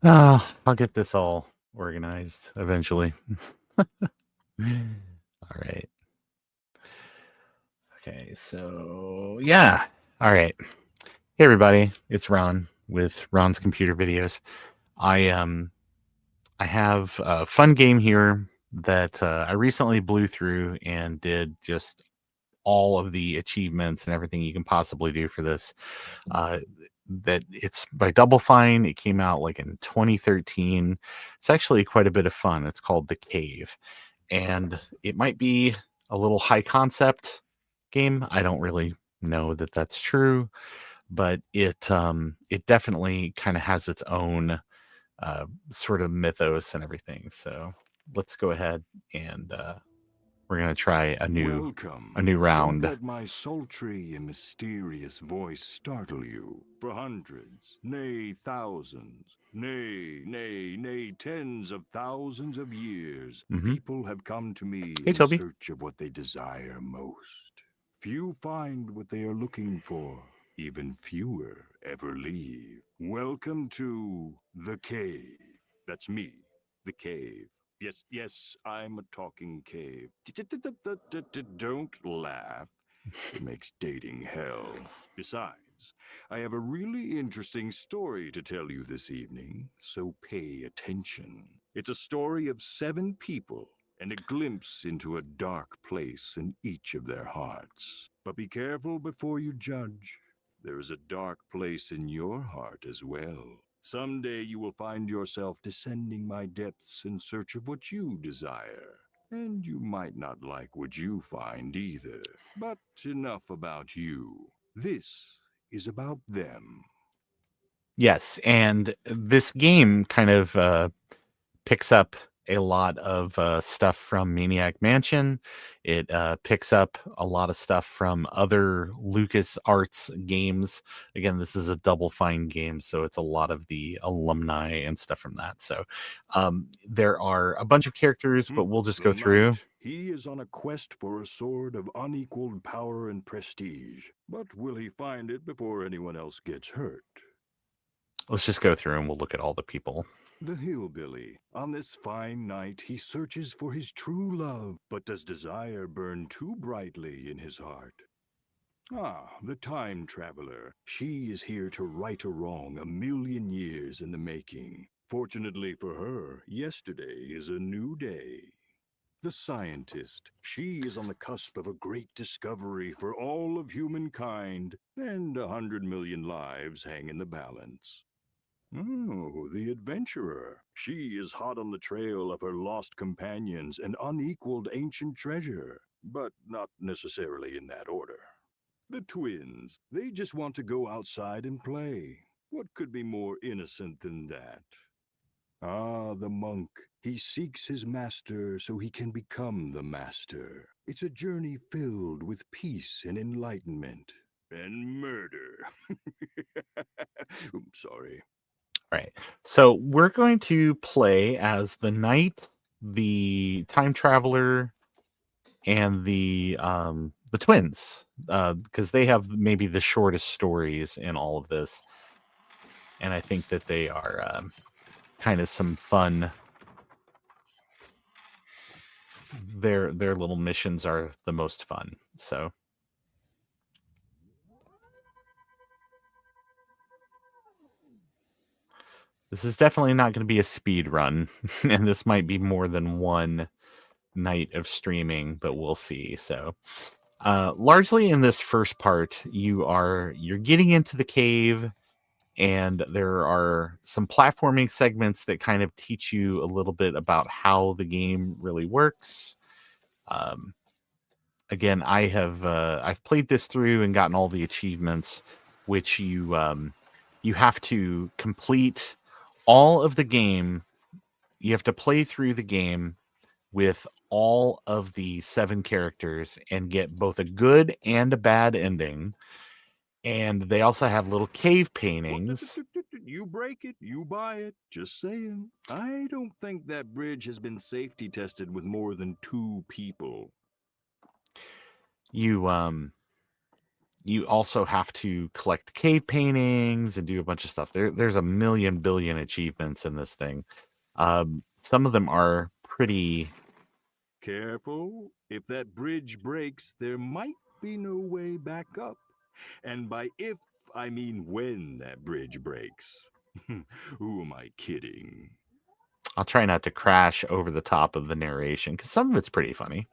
I'll get this all organized eventually. All right. Okay, so yeah. All right. Hey everybody, it's Ron with Ron's Computer Videos. I have a fun game here that I recently blew through and did just all of the achievements and everything you can possibly do for this. Uh, that it's by Double Fine. It came out like in 2013. It's actually quite a bit of fun. It's called The Cave, and it might be a little high concept game. I don't really know that that's true, but it definitely kind of has its own sort of mythos and everything. So let's go ahead and we're gonna try a Welcome. new Don't round. let my sultry and mysterious voice startle you. For hundreds, nay thousands, nay tens of thousands of years, Hmm. people have come to me Hey, in Toby. search of what they desire most. Few find what they are looking for. Even fewer ever leave. Welcome to the cave. That's me, the cave. Yes, I'm a talking cave. Don't laugh. It makes dating hell. Besides, I have a really interesting story to tell you this evening, so pay attention. It's a story of 7 people and a glimpse into a dark place in each of their hearts. But be careful before you judge. There is a dark place in your heart as well. Someday you will find yourself descending my depths in search of what you desire. And you might not like what you find either. But enough about you. This is about them. Yes, and this game kind of picks up a lot of stuff from Maniac Mansion. It picks up a lot of stuff from other Lucas Arts games. Again, this is a Double Fine game, so it's a lot of the alumni and stuff from that. So there are a bunch of characters, but we'll just The go through. knight. He is on a quest for a sword of unequaled power and prestige. But will he find it before anyone else gets hurt? Let's just go through and we'll look at all the people. The hillbilly. On this fine night, he searches for his true love, but does desire burn too brightly in his heart? Ah, the time traveler. She is here to right a wrong 1,000,000 years in the making. Fortunately for her, yesterday is a new day. The scientist. She is on the cusp of a great discovery for all of humankind, and 100 million lives hang in the balance. Oh, the adventurer. She is hot on the trail of her lost companions and unequaled ancient treasure, but not necessarily in that order. The twins. They just want to go outside and play. What could be more innocent than that? Ah, the monk. He seeks his master so he can become the master. It's a journey filled with peace and enlightenment. And murder. I'm sorry. Right. So we're going to play as the knight, the time traveler, and the twins, because they have maybe the shortest stories in all of this, and I think that they are kind of some fun. Their little missions are the most fun. So this is definitely not going to be a speed run, and this might be more than one night of streaming, but we'll see. So largely in this first part, you're getting into the cave, and there are some platforming segments that kind of teach you a little bit about how the game really works. Um, Again, I've played this through and gotten all the achievements, which you have to complete all of the game. You have to play through the game with all of the 7 characters and get both a good and a bad ending. And they also have little cave paintings. You break it, you buy it. Just saying. I don't think that bridge has been safety tested with more than 2 people. You you also have to collect cave paintings and do a bunch of stuff. There's a million billion achievements in this thing. Some of them are pretty. Careful. If that bridge breaks, there might be no way back up. And by if, I mean when that bridge breaks. Who am I kidding? I'll try not to crash over the top of the narration because some of it's pretty funny.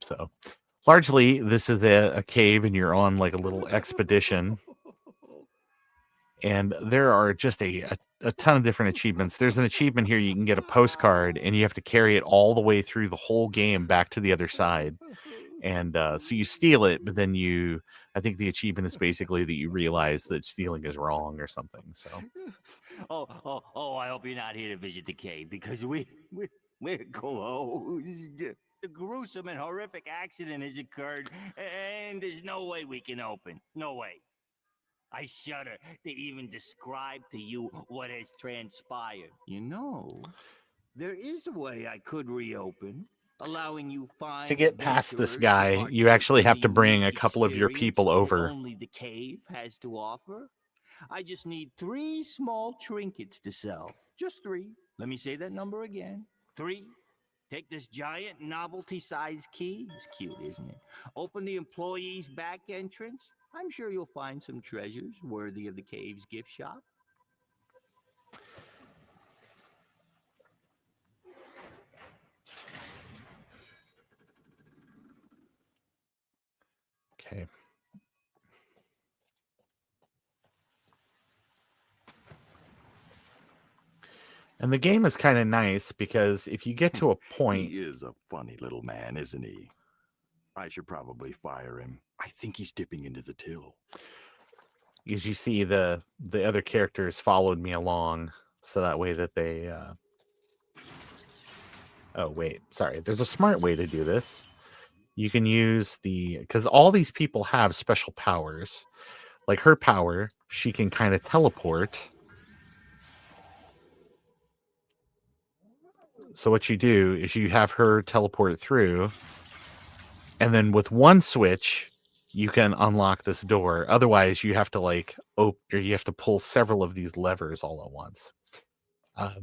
So, largely, this is a cave, and you're on like a little expedition. And there are just a ton of different achievements. There's an achievement here. You can get a postcard, and you have to carry it all the way through the whole game back to the other side. And so you steal it, but then I think the achievement is basically that you realize that stealing is wrong or something. So, Oh! I hope you're not here to visit the cave because we're closed. A gruesome and horrific accident has occurred, and there's no way we can open. No way. I shudder to even describe to you what has transpired. You know, there is a way I could reopen, allowing you fine to get past this adventurers guy, to you partake actually in have to bring a unique couple of your experience people that over. only the cave has to offer. I just need 3 small trinkets to sell. Just 3. Let me say that number again. 3. Take this giant novelty-sized key. It's cute, isn't it? Open the employee's back entrance. I'm sure you'll find some treasures worthy of the cave's gift shop. Okay. And the game is kind of nice because if you get to a point, He is a funny little man, isn't he? I should probably fire him. I think he's dipping into the till. as you see the other characters followed me along, so that way that they. Oh wait, sorry. There's a smart way to do this. You can use because all these people have special powers. Like her power, she can kind of teleport. So what you do is you have her teleport through, and then with one switch, you can unlock this door. Otherwise, you have to or you have to pull several of these levers all at once.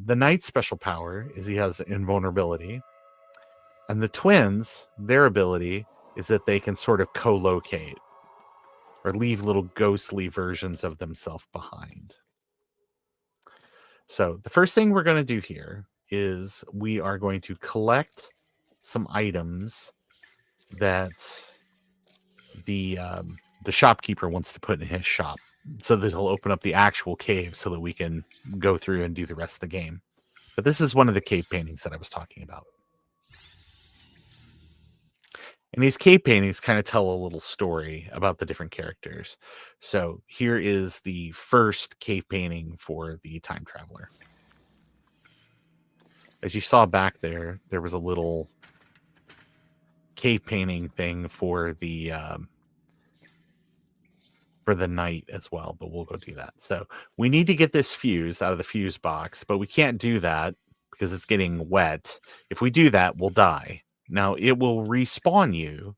The knight's special power is he has invulnerability, and the twins, their ability is that they can sort of co-locate or leave little ghostly versions of themselves behind. So the first thing we're going to do here is we are going to collect some items that the shopkeeper wants to put in his shop, so that he'll open up the actual cave so that we can go through and do the rest of the game. But this is one of the cave paintings that I was talking about. And these cave paintings kind of tell a little story about the different characters. So here is the first cave painting for the time traveler. As you saw back there, there was a little cave painting thing for the night as well, but we'll go do that. So we need to get this fuse out of the fuse box, but we can't do that because it's getting wet. If we do that, we'll die. Now it will respawn you,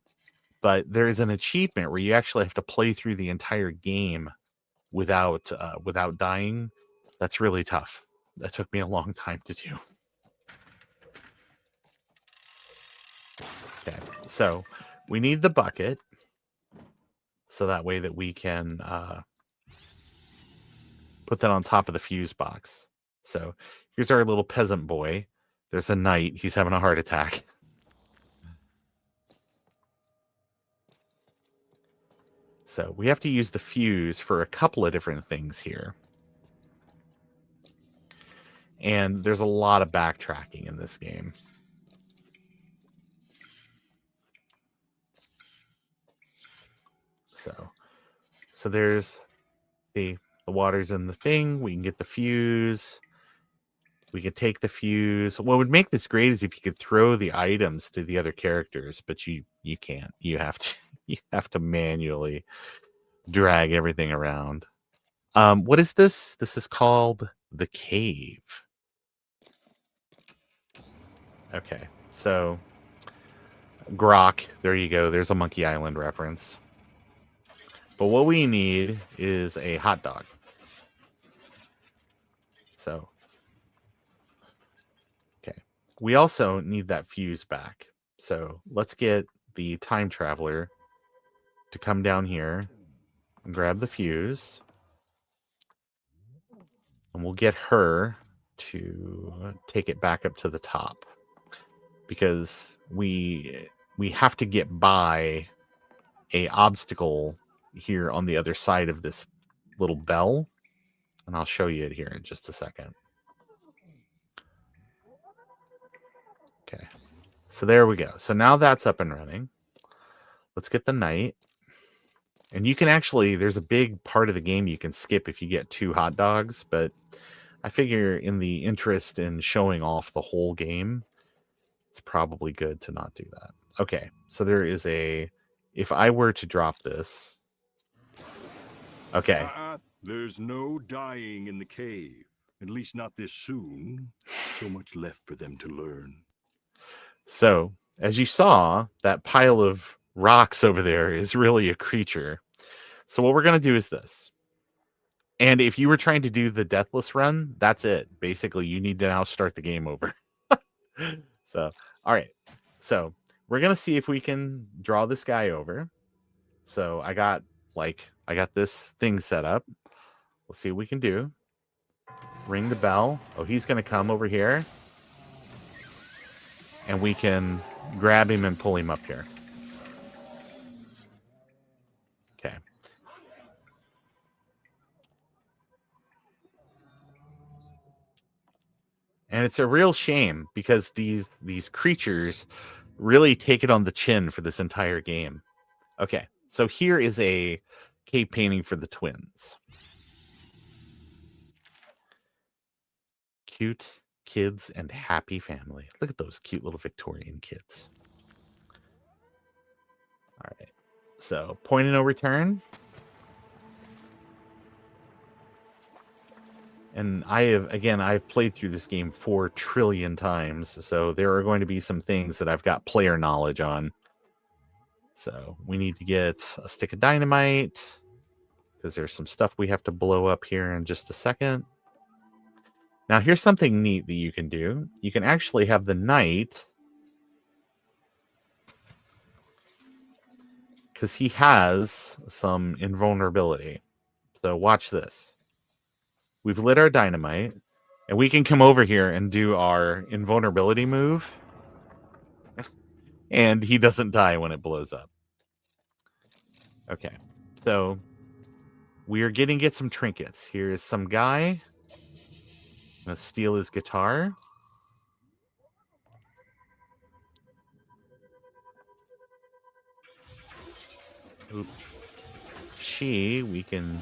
but there is an achievement where you actually have to play through the entire game without dying. That's really tough. That took me a long time to do. Okay, so we need the bucket, so that way that we can put that on top of the fuse box. So here's our little peasant boy. There's a knight. He's having a heart attack. So we have to use the fuse for a couple of different things here. And there's a lot of backtracking in this game. So there's the water's in the thing. We can get the fuse. We could take the fuse. What would make this great is if you could throw the items to the other characters, but you can't. You have to you have to manually drag everything around. What is this? This is called the cave. Okay, so Grok, there you go. There's a Monkey Island reference. But what we need is a hot dog. So, okay. We also need that fuse back. So let's get the time traveler to come down here and grab the fuse. And we'll get her to take it back up to the top. Because we have to get by a obstacle here on the other side of this little bell. And I'll show you it here in just a second. Okay. So there we go. So now that's up and running. Let's get the knight. And you can actually, there's a big part of the game you can skip if you get 2 hot dogs, but I figure in the interest in showing off the whole game, it's probably good to not do that. Okay, so there is a, if I were to drop this, okay. There's no dying in the cave, at least not this soon. So much left for them to learn. So, as you saw, that pile of rocks over there is really a creature. So what we're going to do is this. And if you were trying to do the deathless run, that's it. Basically, you need to now start the game over. So, all right. So, we're going to see if we can draw this guy over. So, I got this thing set up. Let's see what we can do. Ring the bell. Oh, he's going to come over here. And we can grab him and pull him up here. Okay. And it's a real shame because these creatures really take it on the chin for this entire game. Okay, so here is a cave painting for the twins. Cute kids and happy family. Look at those cute little Victorian kids. All right, so point of no return. And I've played through this game 4 trillion times, so there are going to be some things that I've got player knowledge on. So we need to get a stick of dynamite, because there's some stuff we have to blow up here in just a second. Now, here's something neat that you can do. You can actually have the knight, because he has some invulnerability. So watch this. We've lit our dynamite, and we can come over here and do our invulnerability move. And he doesn't die when it blows up. Okay, so we're getting get some trinkets. Here's some guy. I'm gonna steal his guitar. Oop. We can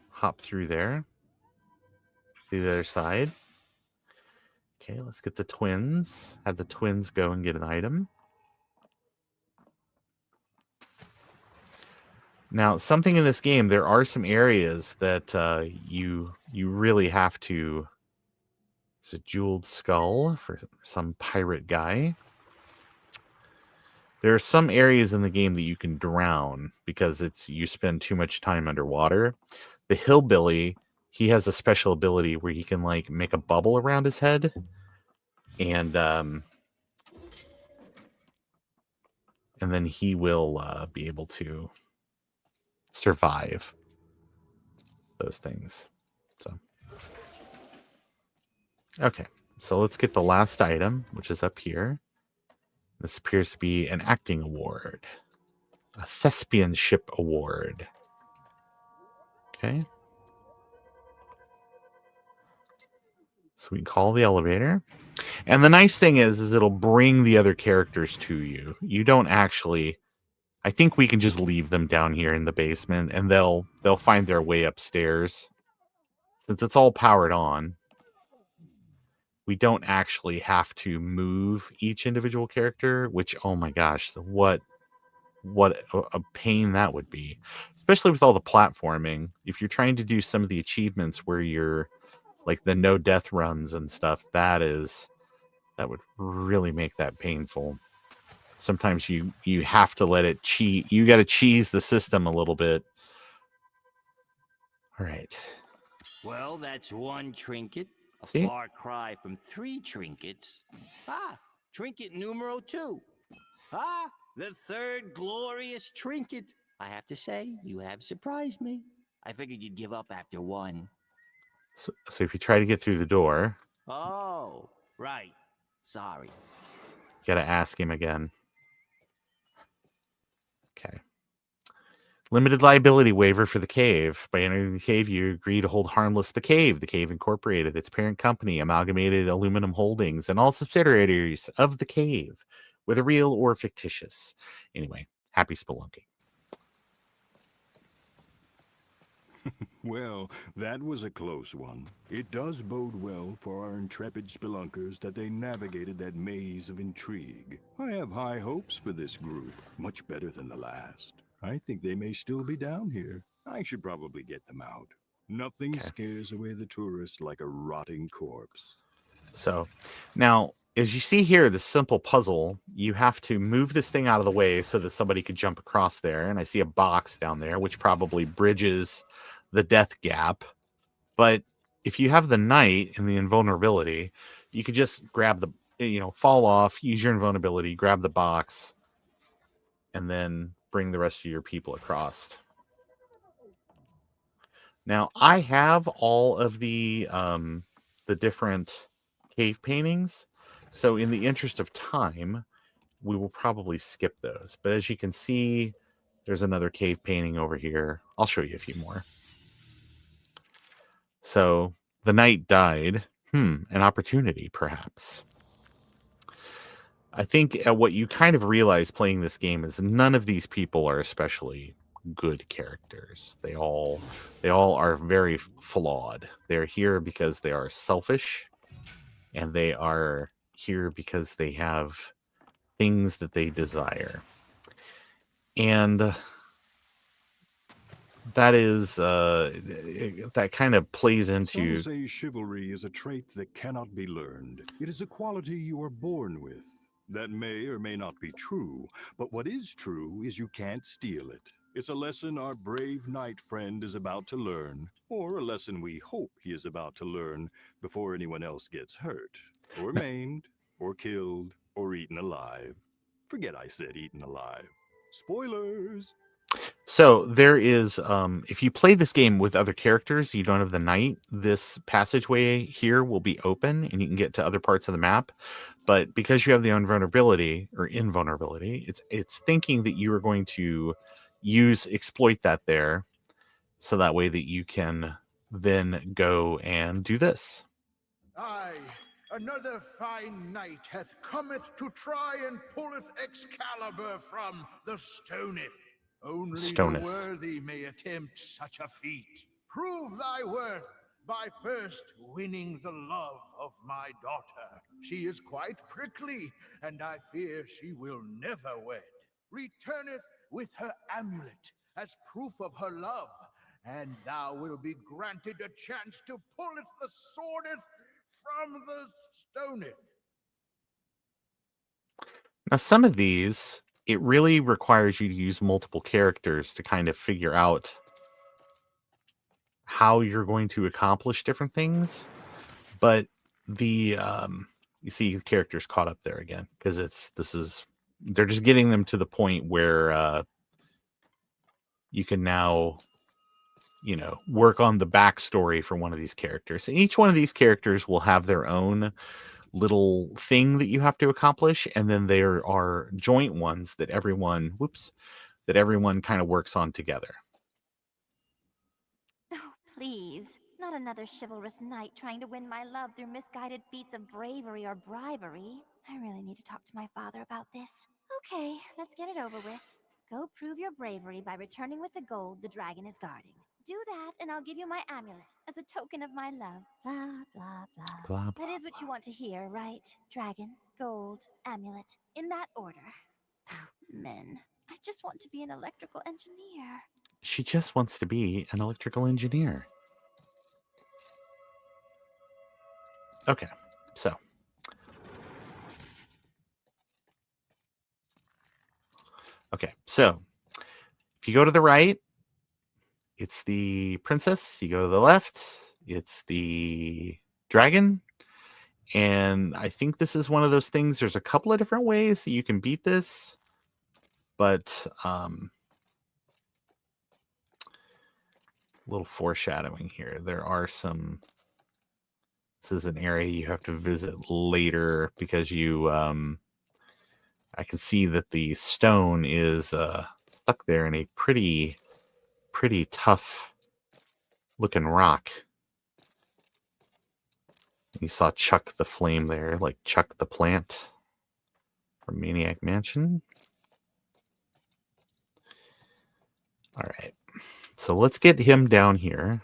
hop through there. To the other side. Okay, let's get the twins. Have the twins go and get an item. Now, something in this game, there are some areas that you really have to. It's a jeweled skull for some pirate guy. There are some areas in the game that you can drown because you spend too much time underwater. The hillbilly, he has a special ability where he can like make a bubble around his head, and then he will be able to survive those things. So, okay, so let's get the last item, which is up here. This appears to be an acting award, a thespianship award. Okay. So we can call the elevator. And the nice thing is it'll bring the other characters to you. You don't actually, I think we can just leave them down here in the basement and they'll find their way upstairs. Since it's all powered on. we don't actually have to move each individual character, which, oh my gosh, what a pain that would be, especially with all the platforming. If you're trying to do some of the achievements where you're like the no death runs and stuff, that would really make that painful. Sometimes you have to let it cheat. You got to cheese the system a little bit. All right. Well, that's one trinket. A See? far cry from 3 trinkets. Ah, trinket numero 2. Ah, the 3rd glorious trinket. I have to say, you have surprised me. I figured you'd give up after 1. So if you try to get through the door, Oh, right. Sorry. you got to ask him again. Okay. Limited liability waiver for the cave. By entering the cave, you agree to hold harmless the cave. The cave incorporated, its parent company, Amalgamated Aluminum Holdings, and all subsidiaries of the cave, whether real or fictitious. Anyway, happy spelunking. Well, that was a close one. It does bode well for our intrepid spelunkers that they navigated that maze of intrigue. I have high hopes for this group, much better than the last. I think they may still be down here. I should probably get them out. Nothing Okay. scares away the tourists like a rotting corpse. So now, as you see here, the simple puzzle, you have to move this thing out of the way so that somebody could jump across there. And I see a box down there, which probably bridges the death gap. But if you have the knight and the invulnerability, you could just grab fall off, use your invulnerability, grab the box, and then bring the rest of your people across. Now, I have all of the different cave paintings, so in the interest of time, we will probably skip those. But as you can see, there's another cave painting over here. I'll show you a few more. So the knight died. An opportunity, perhaps. I think what you kind of realize playing this game is none of these people are especially good characters. They all are very flawed. They're here because they are selfish, and they are here because they have things that they desire. And that is that kind of plays into Some say chivalry is a trait that cannot be learned. It is a quality you are born with. That may or may not be true, but what is true is you can't steal it. It's a lesson our brave knight friend is about to learn, or a lesson we hope he is about to learn before anyone else gets hurt, or maimed, or killed, or eaten alive. Forget I said eaten alive. Spoilers! So there is, if you play this game with other characters, you don't have the knight, this passageway here will be open and you can get to other parts of the map. But because you have the invulnerability, it's thinking that you are going to exploit that there. So that way that you can then go and do this. Aye, another fine knight hath cometh to try and pulleth Excalibur from the stoneth. Only Stoneth. the worthy may attempt such a feat. Prove thy worth by first winning the love of my daughter. She is quite prickly, and I fear she will never wed. Returneth with her amulet as proof of her love, and thou wilt be granted a chance to pulleth the swordeth from the stoneth. Now, some of these, it really requires you to use multiple characters to kind of figure out how you're going to accomplish different things. But the you see the characters caught up there again because they're just getting them to the point where you can now work on the backstory for one of these characters, and each one of these characters will have their own little thing that you have to accomplish, and then there are joint ones that everyone kind of works on together. Oh, please. Not another chivalrous knight trying to win my love through misguided feats of bravery or bribery. I really need to talk to my father about this. Okay, let's get it over with. Go prove your bravery by returning with the gold the dragon is guarding. Do that, and I'll give you my amulet as a token of my love. Blah, blah, blah. Blah, That is what you want to hear, right? Dragon, gold, amulet. In that order. Men. I just want to be an electrical engineer. She just wants to be an electrical engineer. Okay, so. Okay, so if you go to the right, it's the princess. You go to the left, it's the dragon. And I think this is one of those things. There's a couple of different ways that you can beat this, but a little foreshadowing here. There are some. This is an area you have to visit later because you. I can see that the stone is stuck there in a pretty tough looking rock. You saw Chuck the Flame there, like Chuck the Plant from Maniac Mansion. All right. So let's get him down here.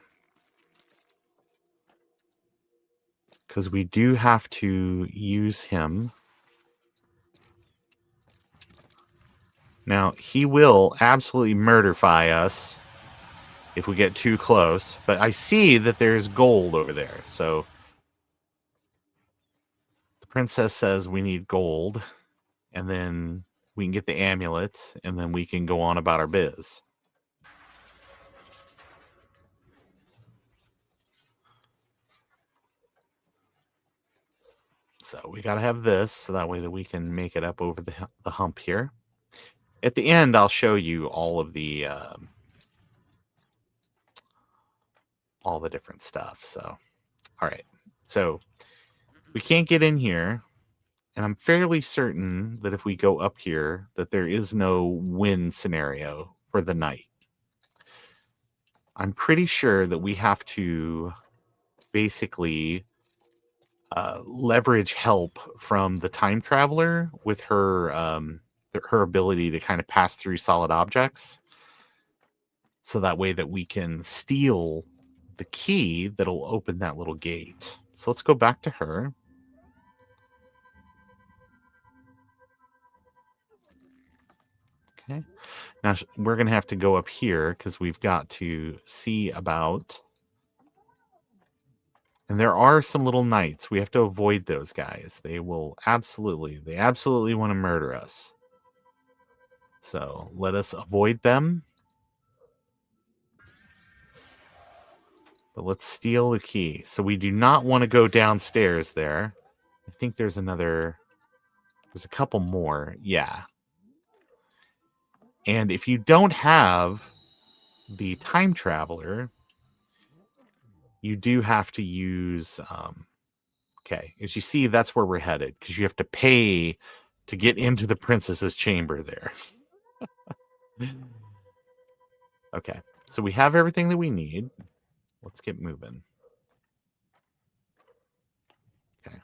Because we do have to use him. Now, he will absolutely murderfy us if we get too close. But I see that there's gold over there. So the princess says we need gold. And then we can get the amulet. And then we can go on about our biz. So we got to have this so that way that we can make it up over the hump here. At the end, I'll show you all the different stuff. So, all right. So we can't get in here. And I'm fairly certain that if we go up here, that there is no win scenario for the night. I'm pretty sure that we have to basically leverage help from the time traveler with her her ability to kind of pass through solid objects, so that way that we can steal the key that'll open that little gate. So let's go back to her. Okay. Now we're going to have to go up here because we've got to see about. And there are some little knights. We have to avoid those guys. They absolutely want to murder us. So let us avoid them. But let's steal the key. So we do not want to go downstairs there. I think there's a couple more. Yeah. And if you don't have the time traveler, you do have to use, okay, as you see, that's where we're headed, because you have to pay to get into the princess's chamber there. Okay, so we have everything that we need. Let's get moving. Okay.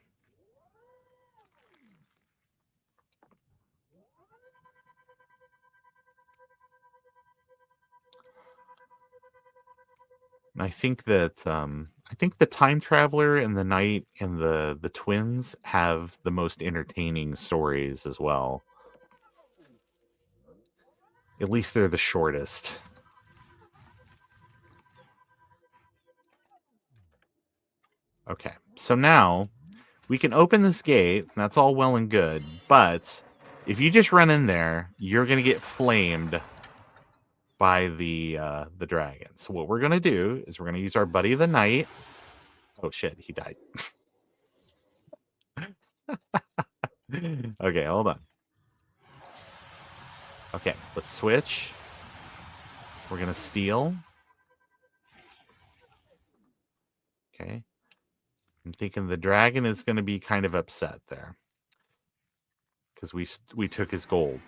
And I think that the time traveler and the knight and the twins have the most entertaining stories as well. At least they're the shortest. Okay, so now we can open this gate, and that's all well and good, but if you just run in there, you're going to get flamed by the dragon. So what we're going to do is we're going to use our buddy the knight. Oh shit, he died. Okay, hold on. Okay, let's switch. We're going to steal. Okay. I'm thinking the dragon is going to be kind of upset there because we took his gold.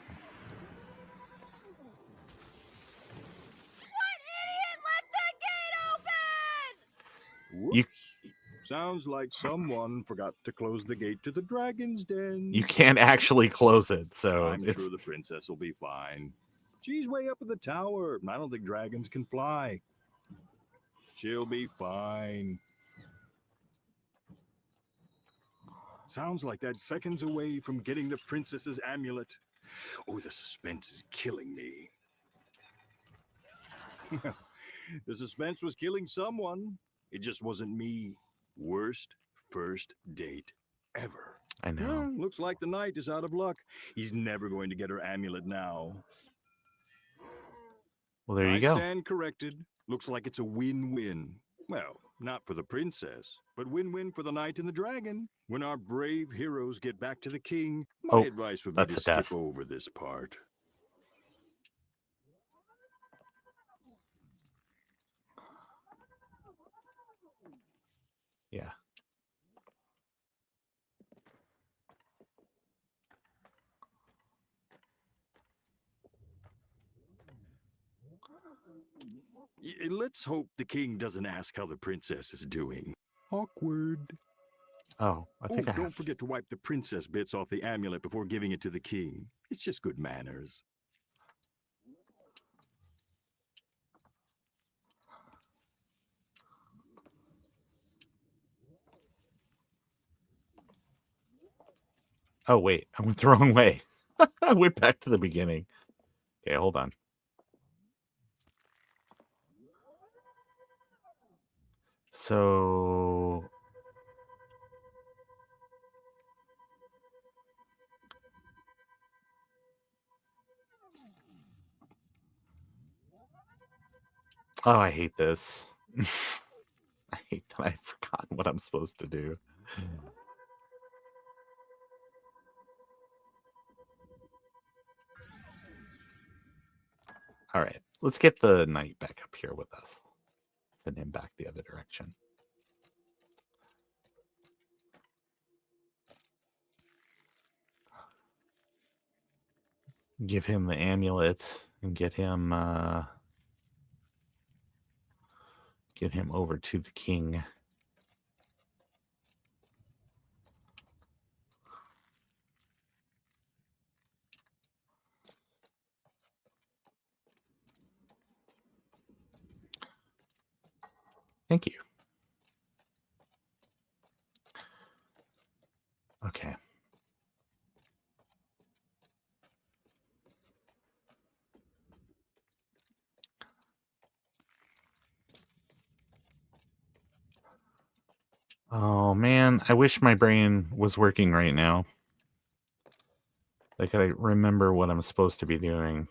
What idiot let the gate open? Whoops. Sounds like someone forgot to close the gate to the dragon's den. You can't actually close it, so I'm sure the princess will be fine. She's way up in the tower. I don't think dragons can fly. She'll be fine. Sounds like that's seconds away from getting the princess's amulet. Oh, the suspense is killing me. The suspense was killing someone. It just wasn't me. Worst first date ever. I know. Looks like the knight is out of luck. He's never going to get her amulet now. Well, there I you go. stand corrected. Looks like it's a win-win. Well, not for the princess, but win-win for the knight and the dragon. When our brave heroes get back to the king, my advice would be that's to a skip death. over this part. Yeah. Let's hope the king doesn't ask how the princess is doing. Awkward. Oh, I think I don't have. forget to wipe the princess bits off the amulet before giving it to the king. It's just good manners. Oh, wait. I went the wrong way. I went back to the beginning. Okay, hold on. So... Oh, I hate this. I hate that I've forgotten what I'm supposed to do. All right, let's get the knight back up here with us. Send him back the other direction. Give him the amulet and get him over to the king. Thank you. Okay. Oh man, I wish my brain was working right now. Like I remember what I'm supposed to be doing.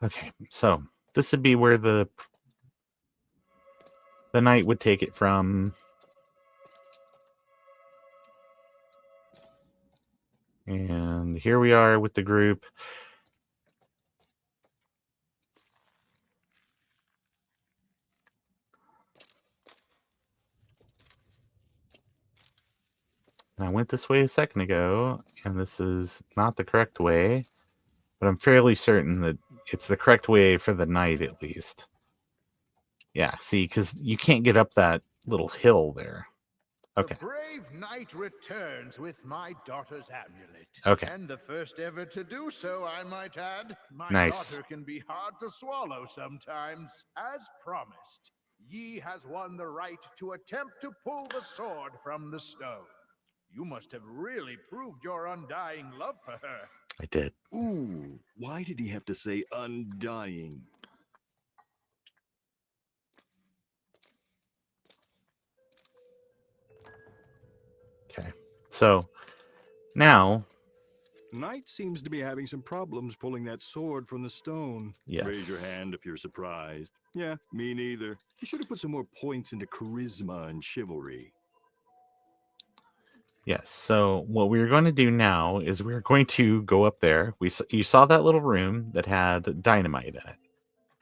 Okay, so this would be where the knight would take it from. And here we are with the group. I went this way a second ago, and this is not the correct way, but I'm fairly certain that it's the correct way for the knight, at least. Yeah, see, because you can't get up that little hill there. Okay. The brave knight returns with my daughter's amulet. Okay. And the first ever to do so, I might add. My Nice. daughter can be hard to swallow sometimes. As promised, ye has won the right to attempt to pull the sword from the stone. You must have really proved your undying love for her. I did. Ooh, why did he have to say undying? Okay. So now Knight seems to be having some problems pulling that sword from the stone. Yes. Raise your hand if you're surprised. Yeah, me neither. You should have put some more points into charisma and chivalry. Yes. So what we're going to do now is we're going to go up there. You saw that little room that had dynamite in it.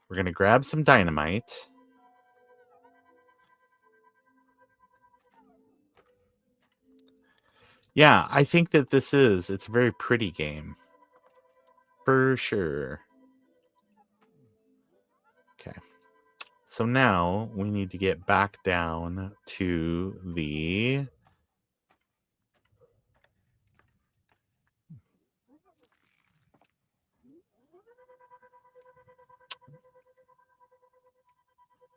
We're going to grab some dynamite. Yeah, I think that it's a very pretty game. For sure. Okay. So now we need to get back down to the...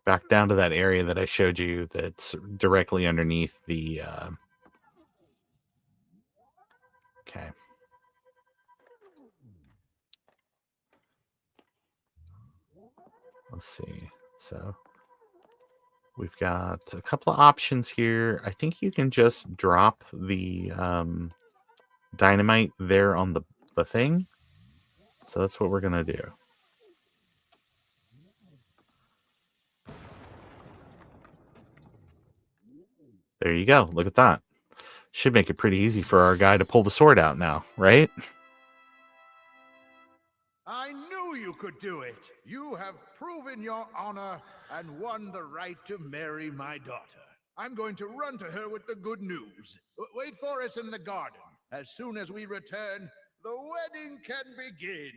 back down to that area that I showed you that's directly underneath the... Okay. Let's see. So we've got a couple of options here. I think you can just drop the dynamite there on the thing. So that's what we're going to do. There you go. Look at that. Should make it pretty easy for our guy to pull the sword out now, right? I knew you could do it. You have proven your honor and won the right to marry my daughter. I'm going to run to her with the good news. Wait for us in the garden. As soon as we return, the wedding can begin.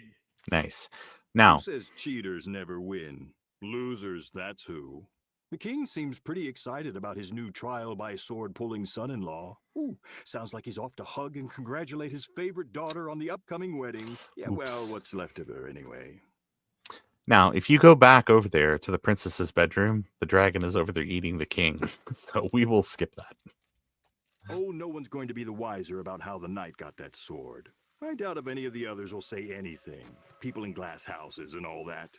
Nice. Now, Who says cheaters never win? Losers, that's who. The king seems pretty excited about his new trial by sword-pulling son-in-law. Ooh, sounds like he's off to hug and congratulate his favorite daughter on the upcoming wedding. Yeah, well, Oops. what's left of her anyway. Now, if you go back over there to the princess's bedroom, the dragon is over there eating the king. So we will skip that. Oh, no one's going to be the wiser about how the knight got that sword. I doubt if any of the others will say anything. People in glass houses and all that.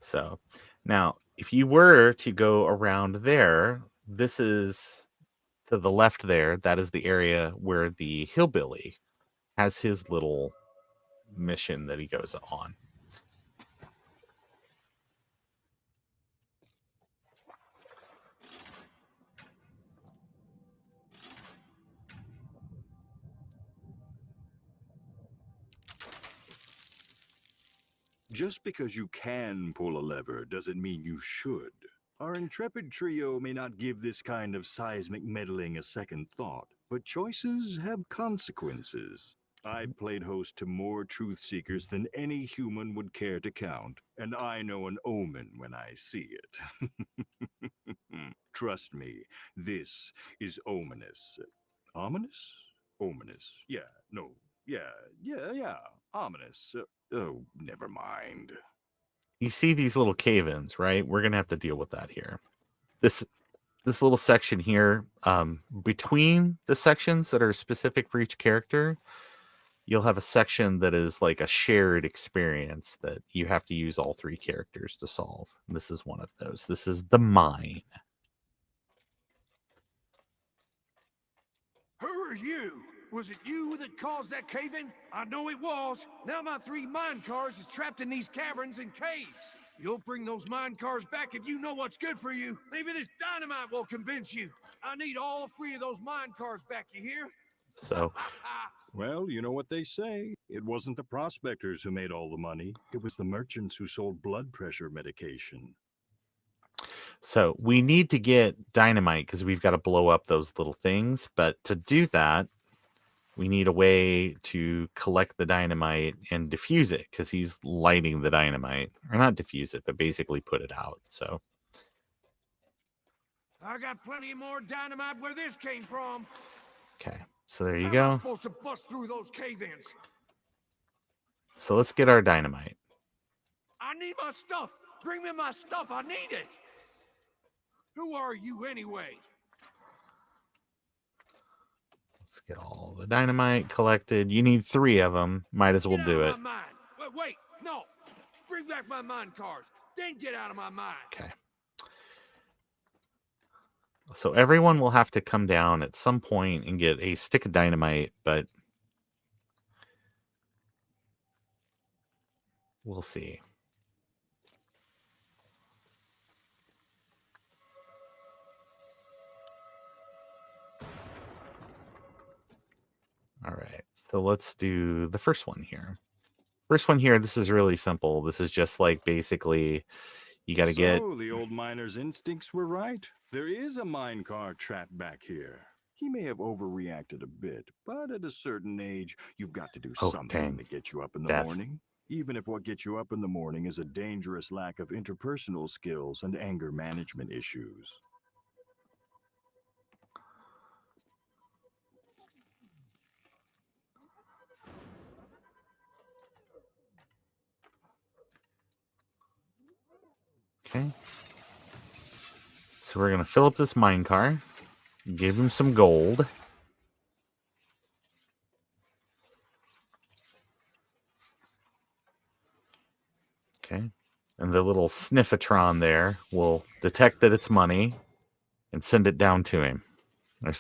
So now, if you were to go around there, this is to the left there. That is the area where the hillbilly has his little mission that he goes on. Just because you can pull a lever doesn't mean you should. Our intrepid trio may not give this kind of seismic meddling a second thought, but choices have consequences. I've played host to more truth seekers than any human would care to count, and I know an omen when I see it. Trust me, this is ominous. Ominous? Ominous. Yeah, no. Yeah. Ominous. Oh, never mind. You see these little cave-ins, right? We're gonna have to deal with that here. This little section here, between the sections that are specific for each character, you'll have a section that is like a shared experience that you have to use all three characters to solve. And this is one of those. This is the mine. Who are you? Was it you that caused that cave-in? I know it was. Now my 3 mine cars is trapped in these caverns and caves. You'll bring those mine cars back if you know what's good for you. Maybe this dynamite will convince you. I need all 3 of those mine cars back, you hear? So Well, you know what they say. It wasn't the prospectors who made all the money. It was the merchants who sold blood pressure medication. So we need to get dynamite because we've got to blow up those little things. But to do that, we need a way to collect the dynamite and diffuse it because he's lighting the dynamite. Or not diffuse it, but basically put it out. So I got plenty more dynamite where this came from. okay. So there you How am I go. supposed to bust through those cave-ins? So let's get our dynamite. I need my stuff. Bring me my stuff. I need it. Who are you anyway? Let's get all the dynamite collected. You need 3 of them. Might as well Get do out it. of my mind. Wait, no. Bring back my mine cars. Then get out of my mind. Okay. So everyone will have to come down at some point and get a stick of dynamite, but we'll see. All right. So let's do the first one here. First one here, this is really simple. This is just like basically you got to get... So the old miner's instincts were right. There is a mine car trapped back here. He may have overreacted a bit, but at a certain age, you've got to do Oh, something dang. to get you up in the Death. morning. Even if what gets you up in the morning is a dangerous lack of interpersonal skills and anger management issues. Okay. So we're going to fill up this mine car. Give him some gold. Okay. And the little sniffatron there will detect that it's money and send it down to him. Or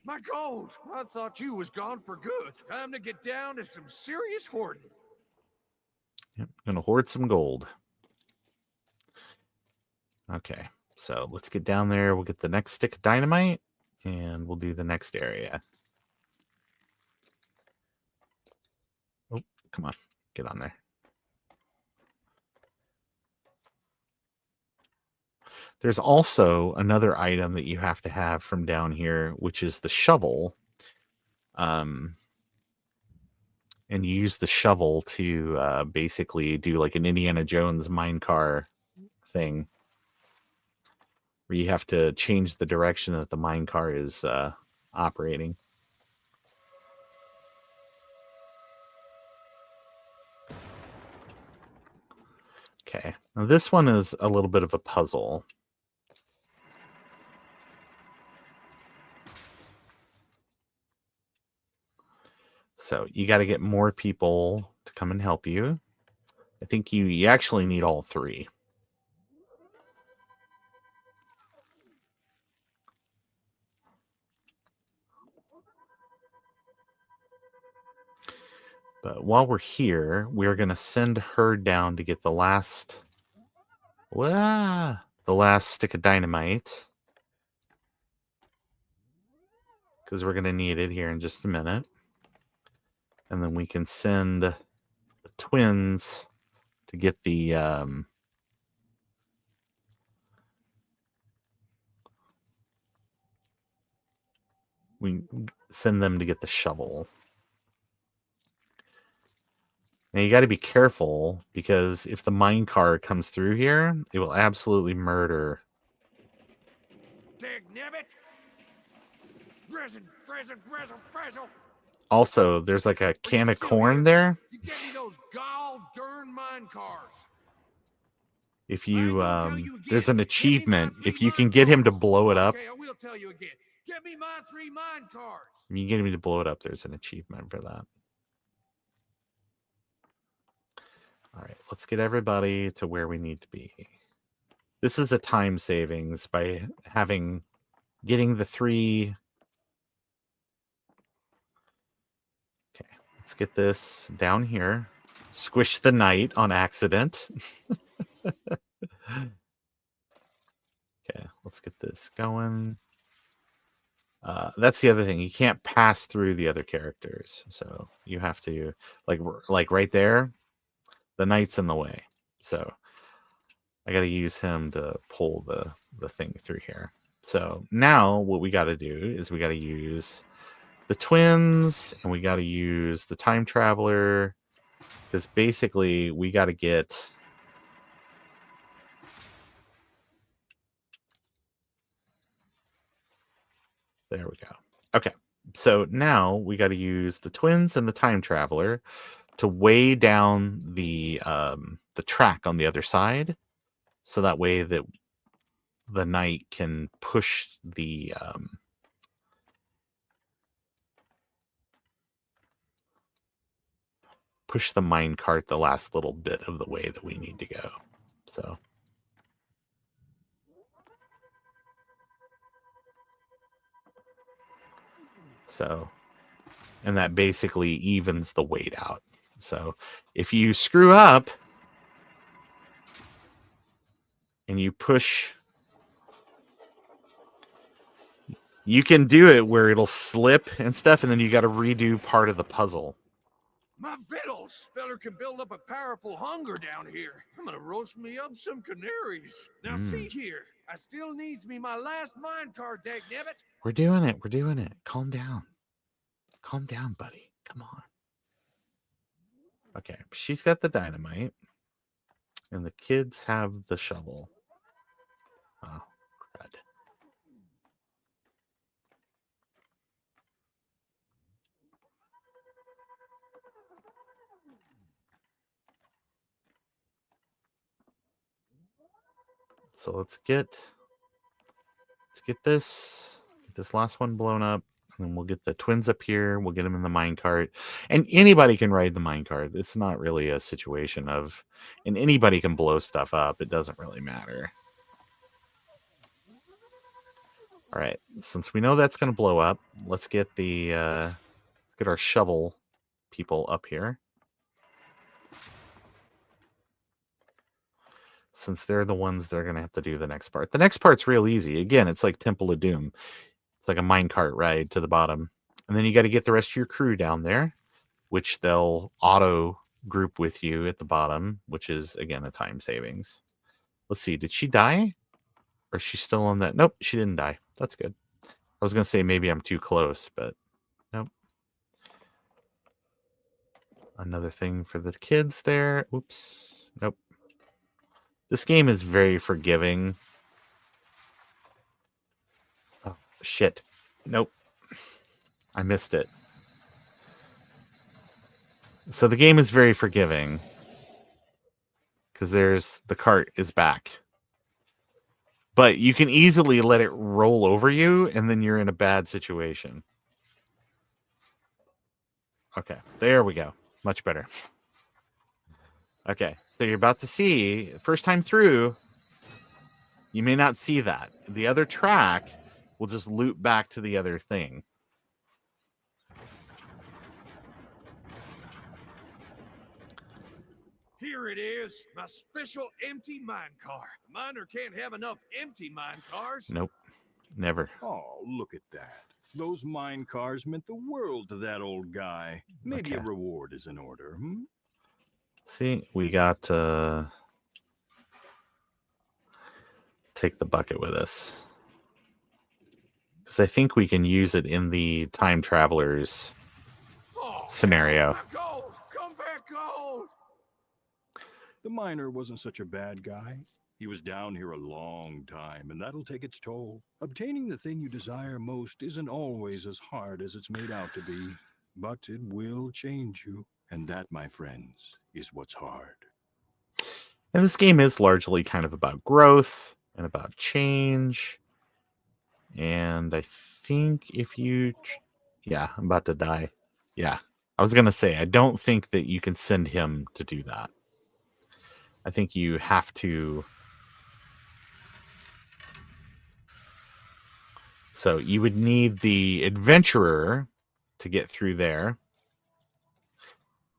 My gold! I thought you was gone for good. Time to get down to some serious hoarding. Yep, gonna hoard some gold. Okay, so let's get down there. We'll get the next stick of dynamite, and we'll do the next area. Oh, come on. Get on there. There's also another item that you have to have from down here, which is the shovel. And you use the shovel to basically do like an Indiana Jones minecar thing, where you have to change the direction that the minecar is operating. Okay, now this one is a little bit of a puzzle. So you got to get more people to come and help you. I think you actually need all three. But while we're here, we're going to send her down to get the last stick of dynamite. Because we're going to need it here in just a minute. And then we can send the twins to get the we send them to get the shovel. Now you got to be careful, because if the mine car comes through here, it will absolutely murder. Also, there's like a can of corn there. You get me those gall darn mine cars. If you there's an achievement. If you can get him to blow it up. Okay, I will tell you again. Get me my 3 mine cars. If you get him to blow it up, there's an achievement for that. All right, let's get everybody to where we need to be. This is a time savings by getting the 3. Okay, let's get this down here. Squish the knight on accident. Okay, let's get this going. That's the other thing. You can't pass through the other characters. So you have to, like right there, the knight's in the way. So I got to use him to pull the thing through here. So now what we got to do is we got to use the twins, and we got to use the time traveler, because basically we got to get there we go. Okay, so now we got to use the twins and the time traveler to weigh down the track on the other side, so that way that the knight can push the mine cart the last little bit of the way that we need to go. So, and that basically evens the weight out. So if you screw up and you push, you can do it where it'll slip and stuff, and then you got to redo part of the puzzle. My victuals! Feller can build up a powerful hunger down here. I'm gonna roast me up some canaries. Now see here, I still needs me my last minecart, dagnabbit. We're doing it. We're doing it. Calm down. Calm down, buddy. Come on. Okay, she's got the dynamite, and the kids have the shovel. Oh, crud. So let's get this last one blown up, and then we'll get the twins up here. We'll get them in the minecart, and anybody can ride the minecart. It's not really a situation of, and anybody can blow stuff up. It doesn't really matter. All right, since we know that's going to blow up, let's get the get our shovel people up here. Since they're the ones that are going to have to do the next part. The next part's real easy. Again, it's like Temple of Doom. It's like a minecart ride to the bottom. And then you got to get the rest of your crew down there, which they'll auto group with you at the bottom, which is, again, a time savings. Let's see. Did she die? Or is she still on that? Nope, she didn't die. That's good. I was going to say maybe I'm too close, but nope. Another thing for the kids there. Oops. Nope. This game is very forgiving. Oh, shit. Nope. I missed it. So the game is very forgiving. Because there's the cart is back. But you can easily let it roll over you, and then you're in a bad situation. Okay, there we go. Much better. Okay, so you're about to see, first time through, you may not see that. The other track will just loop back to the other thing. Here it is, my special empty mine car. Miner can't have enough empty mine cars. Nope, never. Oh, look at that. Those mine cars meant the world to that old guy. Maybe a Okay. reward is in order, hmm? See, we got take the bucket with us. Because I think we can use it in the time travelers scenario. My gold! Come back, gold! The miner wasn't such a bad guy. He was down here a long time, and that'll take its toll. Obtaining the thing you desire most isn't always as hard as it's made out to be, but it will change you. And that, my friends, is what's hard. And this game is largely kind of about growth and about change. And I think if you... Yeah, I'm about to die. Yeah, I was going to say, I don't think that you can send him to do that. I think you have to... So you would need the adventurer to get through there.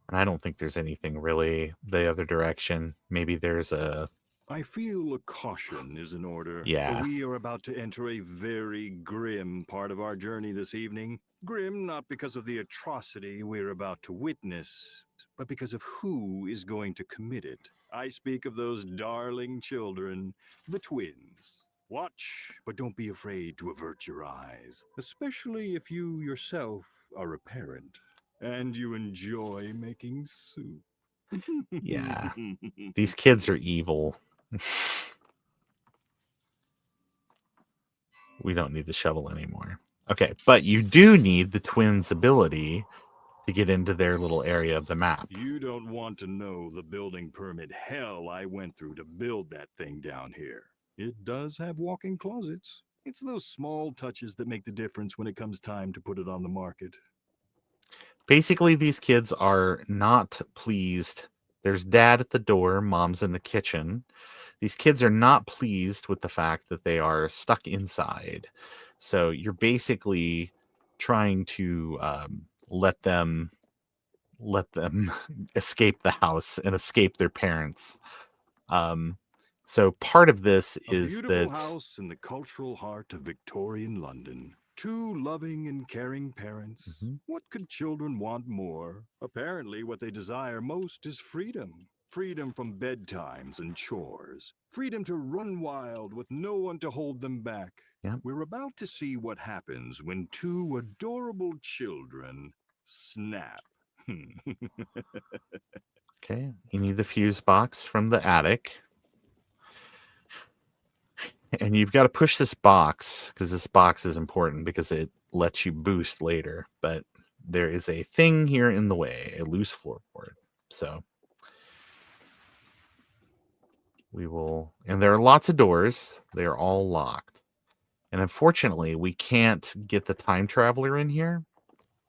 And I don't think there's anything really the other direction. Maybe there's a... I feel a caution is in order. Yeah. For we are about to enter a very grim part of our journey this evening. Grim not because of the atrocity we're about to witness, but because of who is going to commit it. I speak of those darling children, the twins. Watch, but don't be afraid to avert your eyes, especially if you yourself are a parent and you enjoy making soup. Yeah. These kids are evil. We don't need the shovel anymore. Okay, but you do need the twins' ability to get into their little area of the map. You don't want to know the building permit hell I went through to build that thing down here. It does have walk-in closets. It's those small touches that make the difference when it comes time to put it on the market. Basically, these kids are not pleased. There's dad at the door, mom's in the kitchen. These kids are not pleased with the fact that they are stuck inside. So you're basically trying to let them escape the house and escape their parents. So part of this is a beautiful that house in the cultural heart of Victorian London. Two loving and caring parents. Mhm. What could children want more? Apparently, what they desire most is freedom. Freedom from bedtimes and chores. Freedom to run wild with no one to hold them back. Yep. We're about to see what happens when two adorable children snap. Okay. You need the fuse box from the attic. And you've got to push this box because this box is important because it lets you boost later. But there is a thing here in the way, a loose floorboard. So we will, and there are lots of doors. They are all locked. And unfortunately, we can't get the time traveler in here.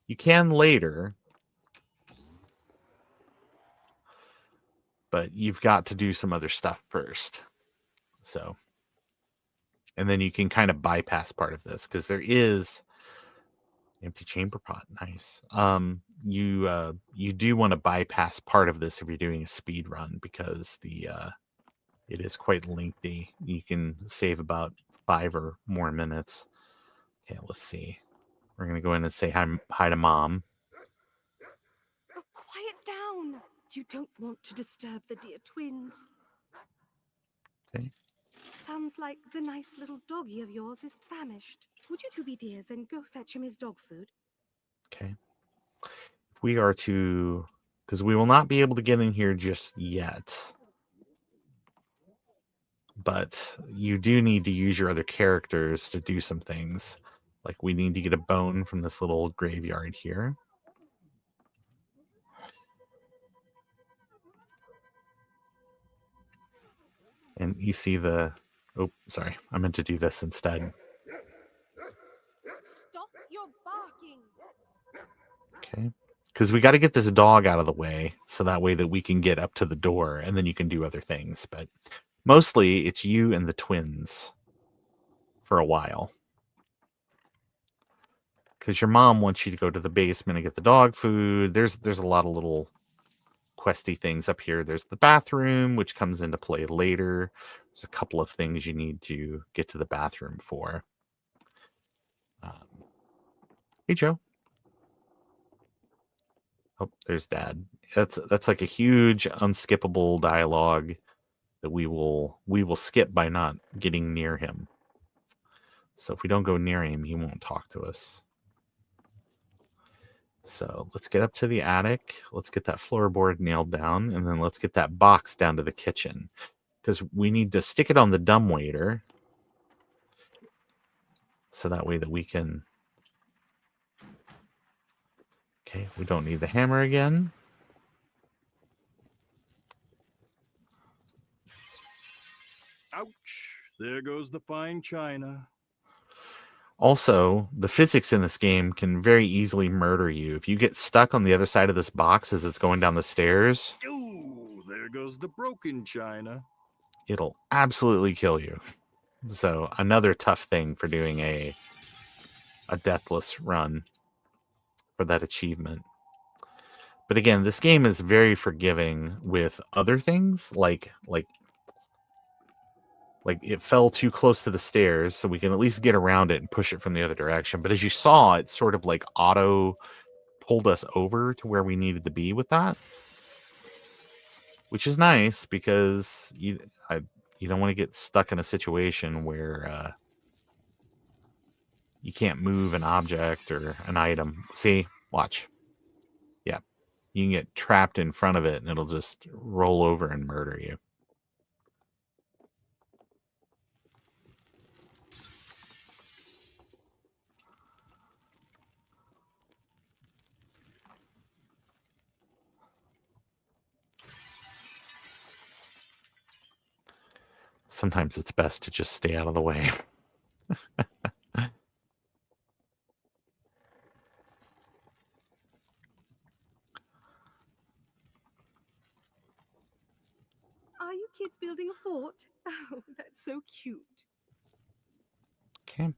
You can later, but you've got to do some other stuff first. So, and then you can kind of bypass part of this because there is empty chamber pot. Nice. You do want to bypass part of this if you're doing a speed run because it is quite lengthy. You can save about 5 or more minutes. Okay, let's see. We're gonna go in and say hi to Mom. Oh, quiet down. You don't want to disturb the dear twins. Okay. Sounds like the nice little doggy of yours is famished. Would you two be dears and go fetch him his dog food? Okay. We are to, because we will not be able to get in here just yet. But you do need to use your other characters to do some things. Like we need to get a bone from this little graveyard here. And you see the, oh, sorry, I meant to do this instead. Stop your barking. Okay. Because we got to get this dog out of the way so that way that we can get up to the door and then you can do other things. But mostly it's you and the twins for a while. Because your mom wants you to go to the basement and get the dog food. There's a lot of little questy things up here. There's the bathroom, which comes into play later. There's a couple of things you need to get to the bathroom for. Hey, Joe. Oh, there's Dad. That's like a huge unskippable dialogue that we will skip by not getting near him. So if we don't go near him, he won't talk to us. So let's get up to the attic. Let's get that floorboard nailed down, and then let's get that box down to the kitchen because we need to stick it on the dumbwaiter so that way that we can. Okay, we don't need the hammer again. Ouch! There goes the fine china. Also, the physics in this game can very easily murder you. If you get stuck on the other side of this box as it's going down the stairs, Ooh, there goes the broken china. it'll absolutely kill you. So another tough thing for doing a deathless run for that achievement. But again, this game is very forgiving with other things like it fell too close to the stairs, so we can at least get around it and push it from the other direction. But as you saw, it sort of like auto pulled us over to where we needed to be with that, which is nice because you don't want to get stuck in a situation where you can't move an object or an item. See, watch. Yeah, you can get trapped in front of it and it'll just roll over and murder you. Sometimes it's best to just stay out of the way. Are you kids building a fort? Oh, that's so cute. Okay.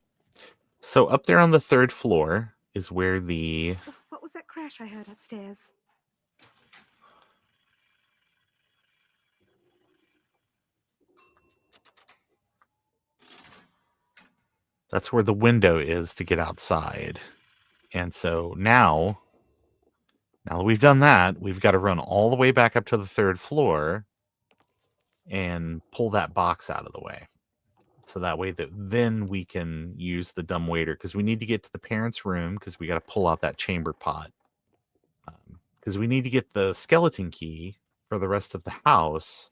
So up there on the 3rd floor is where the... Oh, what was that crash I heard upstairs? That's where the window is to get outside. And so now that we've done that, we've got to run all the way back up to the 3rd floor and pull that box out of the way. So that way then we can use the dumbwaiter, because we need to get to the parents' room, because we got to pull out that chamber pot. Because we need to get the skeleton key for the rest of the house.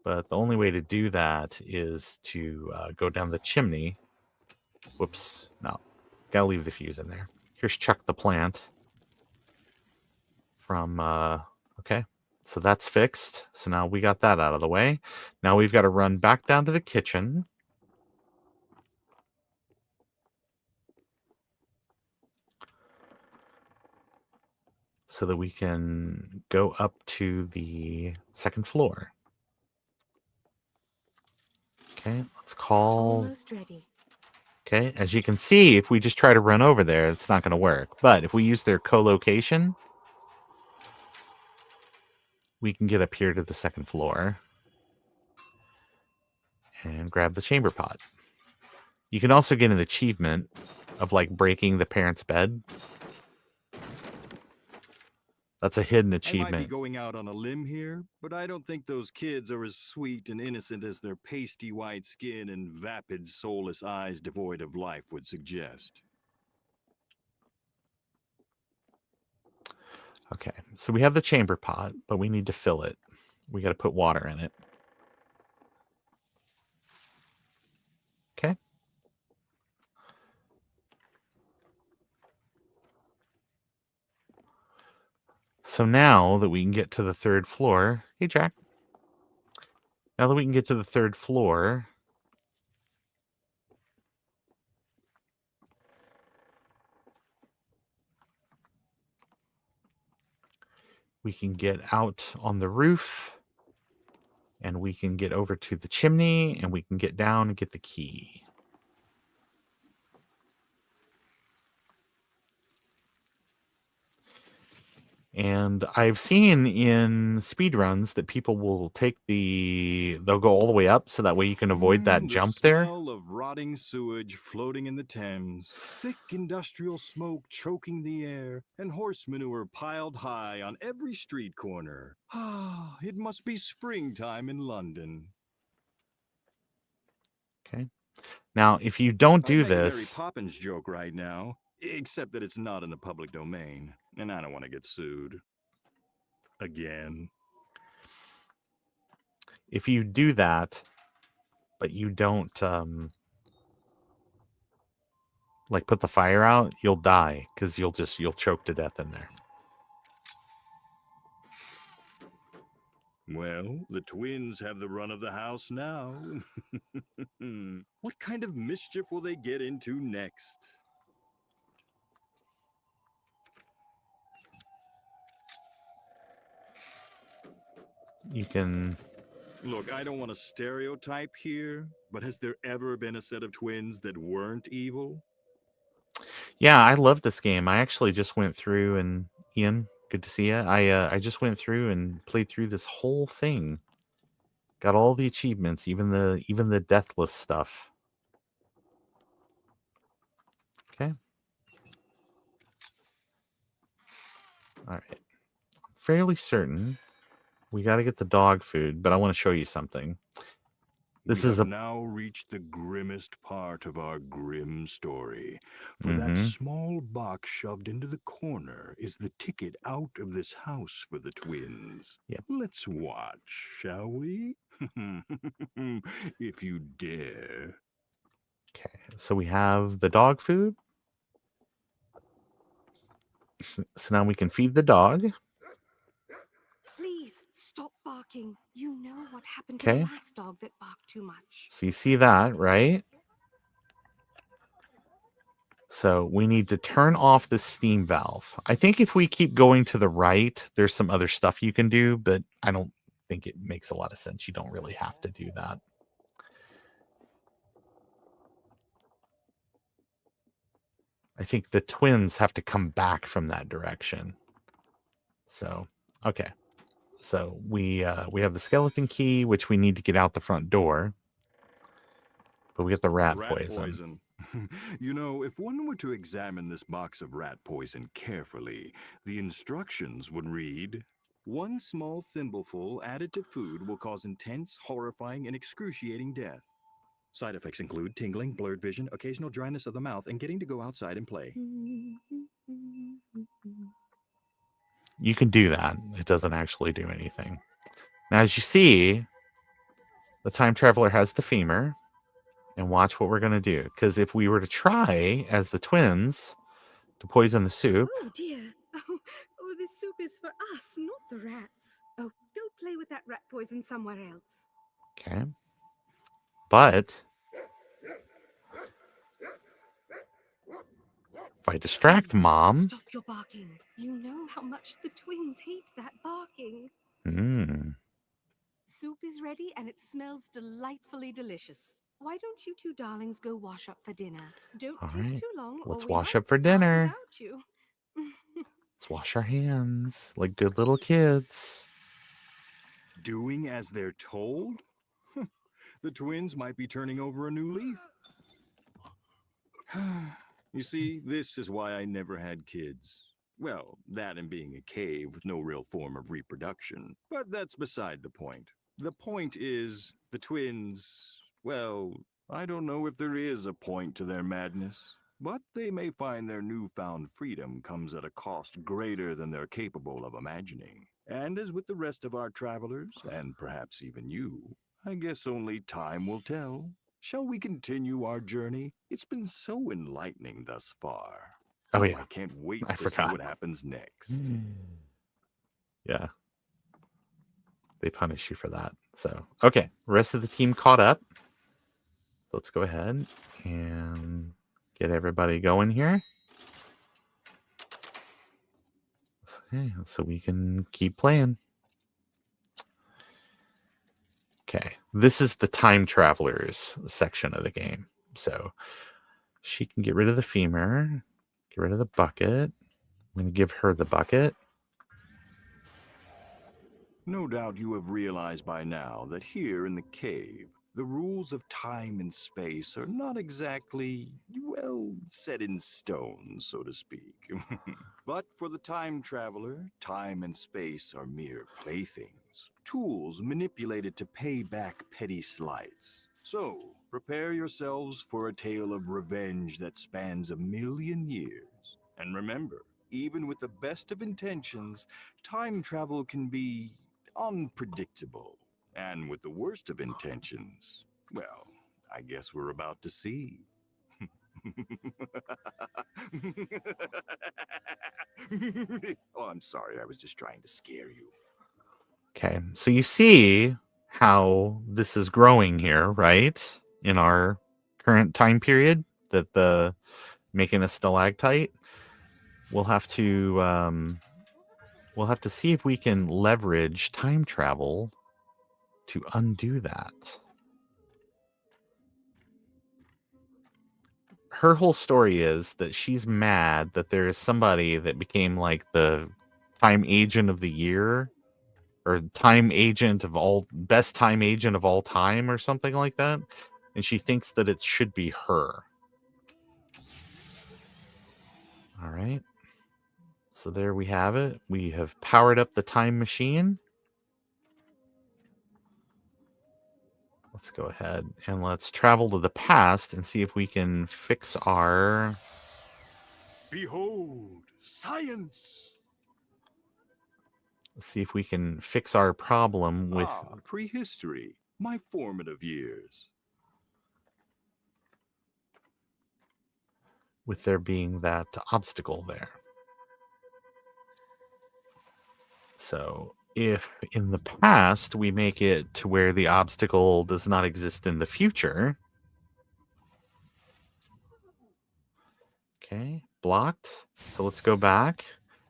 But the only way to do that is to go down the chimney. Whoops. No. Gotta leave the fuse in there. Here's Chuck the plant. From, okay. So that's fixed. So now we got that out of the way. Now we've got to run back down to the kitchen. So that we can go up to the 2nd floor. Okay, let's call. Almost ready. Okay, as you can see, if we just try to run over there, it's not going to work. But if we use their co-location, we can get up here to the 2nd floor and grab the chamber pot. You can also get an achievement of like breaking the parents' bed. That's a hidden I might be achievement. going out on a limb here, but I don't think those kids are as sweet and innocent as their pasty white skin and vapid, soulless eyes devoid of life would suggest. Okay, so we have the chamber pot, but we need to fill it. We got to put water in it. Okay. So now that we can get to the 3rd floor, hey Jack. Now that we can get to the 3rd floor, we can get out on the roof, and we can get over to the chimney, and we can get down and get the key. And I've seen in speedruns that people will they'll go all the way up so that way you can avoid that The jump there. smell of rotting sewage floating in the Thames, thick industrial smoke choking the air, and horse manure piled high on every street corner. Ah, it must be springtime in London. Okay. Now, if you don't I'd do make a Mary this, Poppins joke right now, except that it's not in the public domain, and I don't want to get sued. Again. if you do that, but you don't like put the fire out, you'll die because you'll choke to death in there. Well, the twins have the run of the house now. What kind of mischief will they get into next? You can. Look, I don't want to stereotype here, but has there ever been a set of twins that weren't evil? Yeah, I love this game. I actually just went through and Ian, good to see you. I just went through and played through this whole thing. Got all the achievements, even the deathless stuff. Okay. All right. I'm fairly certain we got to get the dog food, but I want to show you something. This We is have a now reached the grimmest part of our grim story. For that Mhm. small box shoved into the corner is the ticket out of this house for the twins. Yep. Let's watch, shall we? If you dare. Okay. So we have the dog food. So now we can feed the dog. Please stop barking. You know what happened to Okay. the last dog that barked too much. So you see that, right? So we need to turn off the steam valve. I think if we keep going to the right, there's some other stuff you can do, but I don't think it makes a lot of sense. You don't really have to do that. I think the twins have to come back from that direction. So, okay. So we have the skeleton key, which we need to get out the front door. But we get the rat poison. You know, if one were to examine this box of rat poison carefully, the instructions would read, "One small thimbleful added to food will cause intense, horrifying, and excruciating death. Side effects include tingling, blurred vision, occasional dryness of the mouth, and getting to go outside and play." You can do that. It doesn't actually do anything. Now, as you see, the time traveler has the femur. And watch what we're going to do. Because if we were to try, as the twins, to poison the soup... Oh, dear. Oh, this soup is for us, not the rats. Oh, go play with that rat poison somewhere else. Okay. But if I distract Please, Mom... Stop your barking. You know how much the twins hate that barking. Soup is ready and it smells delightfully delicious. Why don't you two darlings go wash up for dinner? Don't All take right. too long. Let's or we wash might up for starve dinner. Without you. Let's wash our hands like good little kids. Doing as they're told? The twins might be turning over a new leaf. You see, this is why I never had kids. Well, that and being a cave with no real form of reproduction. But that's beside the point. The point is, the twins, well, I don't know if there is a point to their madness. But they may find their newfound freedom comes at a cost greater than they're capable of imagining. And as with the rest of our travelers, and perhaps even you, I guess only time will tell. Shall we continue our journey? It's been so enlightening thus far. Oh, yeah. I can't wait I to see forgot. what happens next. Yeah. They punish you for that. So, okay. Rest of the team caught up. Let's go ahead and get everybody going here. Okay, so we can keep playing. Okay, this is the time travelers section of the game. So she can get rid of the femur, get rid of the bucket. I'm going to give her the bucket. No doubt you have realized by now that here in the cave, the rules of time and space are not exactly, well, set in stone, so to speak. But for the time traveler, time and space are mere playthings, tools manipulated to pay back petty slights. So, prepare yourselves for a tale of revenge that spans 1,000,000 years. And remember, even with the best of intentions, time travel can be unpredictable. And with the worst of intentions, well, I guess we're about to see. Oh, I'm sorry. I was just trying to scare you. Okay, so you see how this is growing here, right? In our current time period, that the making a stalactite. We'll have to see if we can leverage time travel to undo that. Her whole story is that she's mad that there is somebody that became like the time agent of the year, or time agent of all, best time agent of all time, or something like that. And she thinks that it should be her. All right. So there we have it. We have powered up the time machine. Let's go ahead and let's travel to the past and see if we can fix our... Behold, science! Let's see if we can fix our problem with... prehistory. My formative years. with there being that obstacle there. So if in the past we make it to where the obstacle does not exist in the future... Okay, blocked. So let's go back.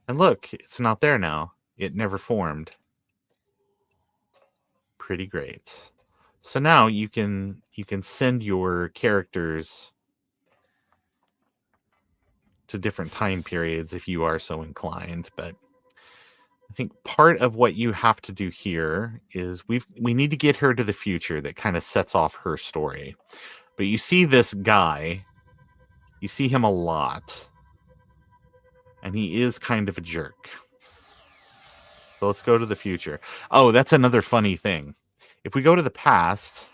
And look, it's not there now. It never formed. Pretty great. So now you can send your characters to different time periods if you are so inclined. But I think part of what you have to do here is we need to get her to the future that kind of sets off her story. But you see this guy You see him a lot. And he is kind of a jerk. So let's go to the future. Oh, that's another funny thing. If we go to the past,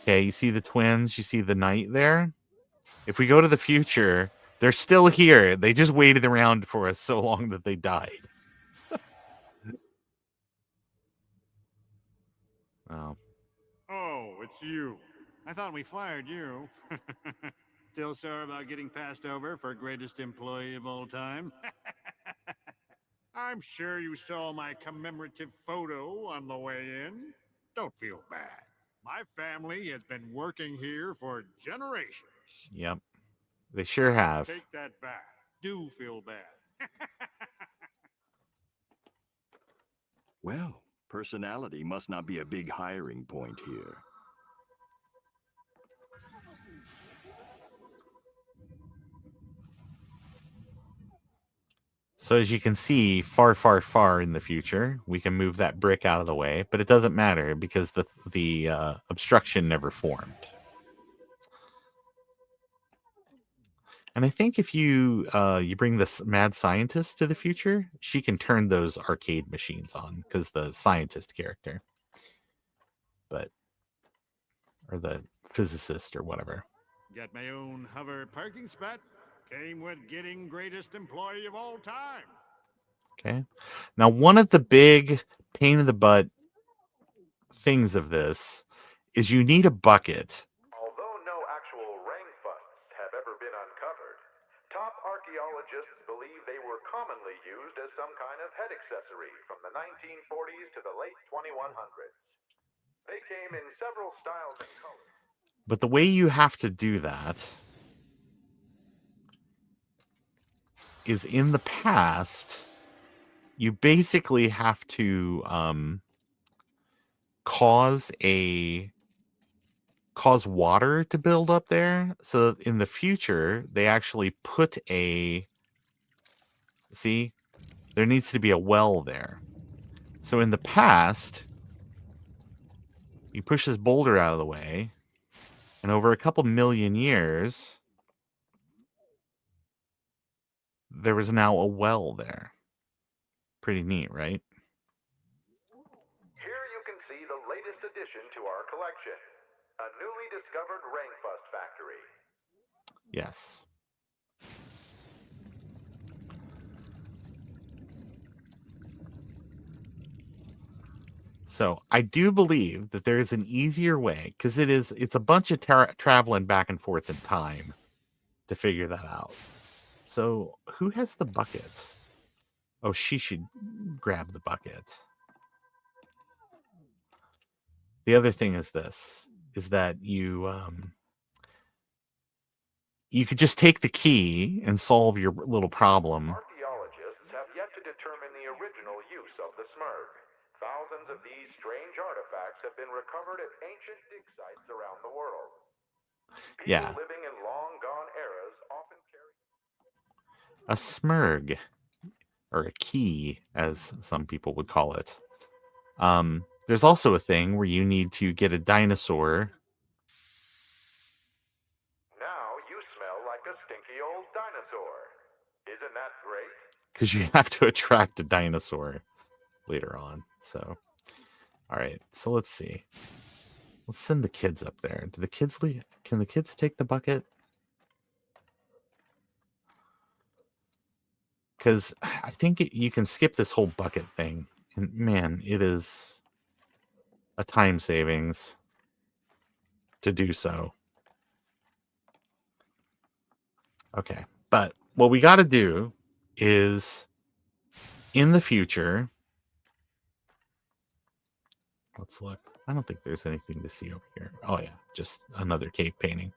okay, you see the twins, you see the knight there. If we go to the future, they're still here. They just waited around for us so long that they died. Oh. Oh, it's you. I thought we fired you. Still sore about getting passed over for greatest employee of all time? I'm sure you saw my commemorative photo on the way in. Don't feel bad. My family has been working here for generations. Yep. They sure have. Take that back. Do feel bad. Well, personality must not be a big hiring point here. So as you can see, far, far, far in the future, we can move that brick out of the way, but it doesn't matter because the obstruction never formed. And I think if you you bring this mad scientist to the future, she can turn those arcade machines on because the scientist character, or the physicist or whatever. Got my own hover parking spot. Came with getting greatest employee of all time. Okay. Now, one of the big pain in the butt things of this is you need a bucket. Although no actual rangfusts have ever been uncovered, top archaeologists believe they were commonly used as some kind of head accessory from the 1940s to the late 2100s. They came in several styles and colors. But the way you have to do that is in the past, you basically have to cause water to build up there. So in the future, they actually put see, there needs to be a well there. So in the past, you push this boulder out of the way, and over a couple million years, there was now a well there. Pretty neat, right? Here you can see the latest addition to our collection, a newly discovered rangfust factory. Yes. So I do believe that there is an easier way, because it's a bunch of traveling back and forth in time to figure that out. So who has the bucket? Oh, she should grab the bucket. The other thing is this, is that you could just take the key and solve your little problem. Archaeologists have yet to determine the original use of the smurg. Thousands of these strange artifacts have been recovered at ancient dig sites around the world. People living in long-gone eras often carry a smurg, or a key, as some people would call it. There's also a thing where you need to get a dinosaur. Now you smell like a stinky old dinosaur. Isn't that great? Because you have to attract a dinosaur later on. So, all right. So let's see. Let's send the kids up there. Do the kids leave? Can the kids take the bucket? Because I think you can skip this whole bucket thing. And man, it is a time savings to do so. Okay. But what we got to do is in the future. Let's look. I don't think there's anything to see over here. Oh yeah, just another cave painting.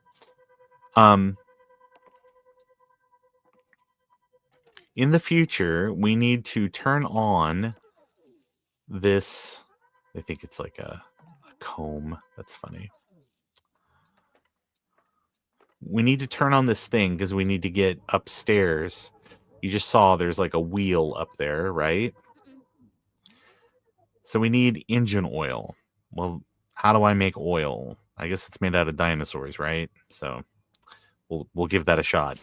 In the future, we need to turn on this. I think it's like a comb. That's funny. We need to turn on this thing because we need to get upstairs. You just saw there's like a wheel up there, right? So we need engine oil. Well, how do I make oil? I guess it's made out of dinosaurs, right? So we'll give that a shot.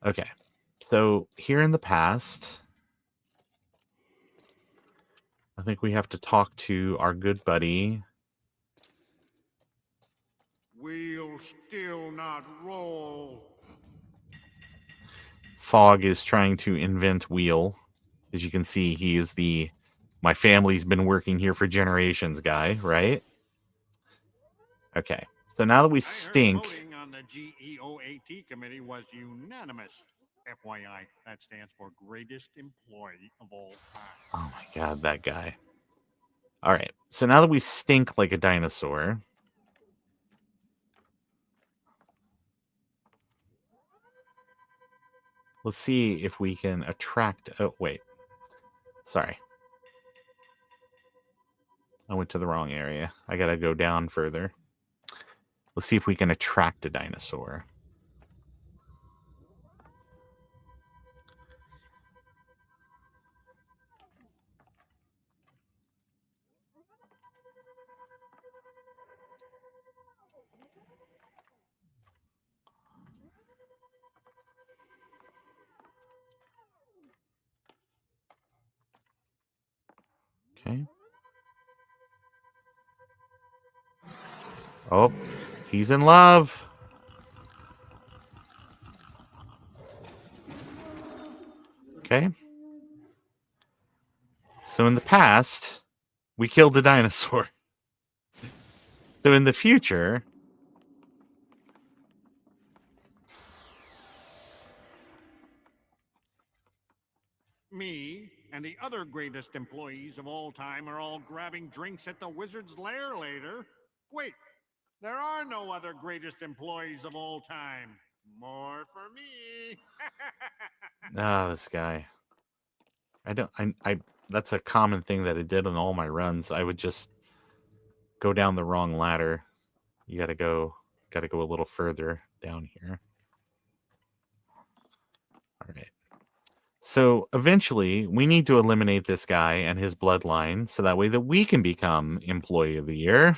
Okay. So here in the past, I think we have to talk to our good buddy. We'll still not roll. Fog is trying to invent Wheel. As you can see, he is the my family's been working here for generations guy, right? Okay. So now that we I heard stink. voting on the GEOAT committee was unanimous. FYI, that stands for greatest employee of all time. Oh my god, that guy. All right. So now that we stink like a dinosaur, let's see if we can attract. Oh, wait. Sorry. I went to the wrong area. I got to go down further. Let's see if we can attract a dinosaur. Okay. Oh, he's in love. Okay. So in the past, we killed the dinosaur. So in the future, Me and the other greatest employees of all time are all grabbing drinks at the Wizard's Lair later. Wait, there are no other greatest employees of all time. More for me. this guy. I that's a common thing that I did on all my runs. I would just go down the wrong ladder. You gotta go a little further down here. All right. So eventually we need to eliminate this guy and his bloodline so that way that we can become employee of the year.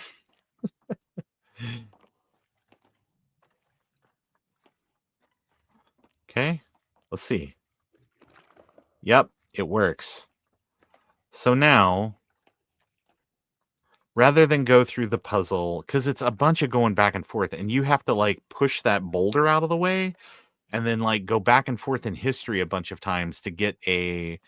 Okay. Let's see. Yep, it works. So now, rather than go through the puzzle, because it's a bunch of going back and forth, and you have to like push that boulder out of the way and then like go back and forth in history a bunch of times to get a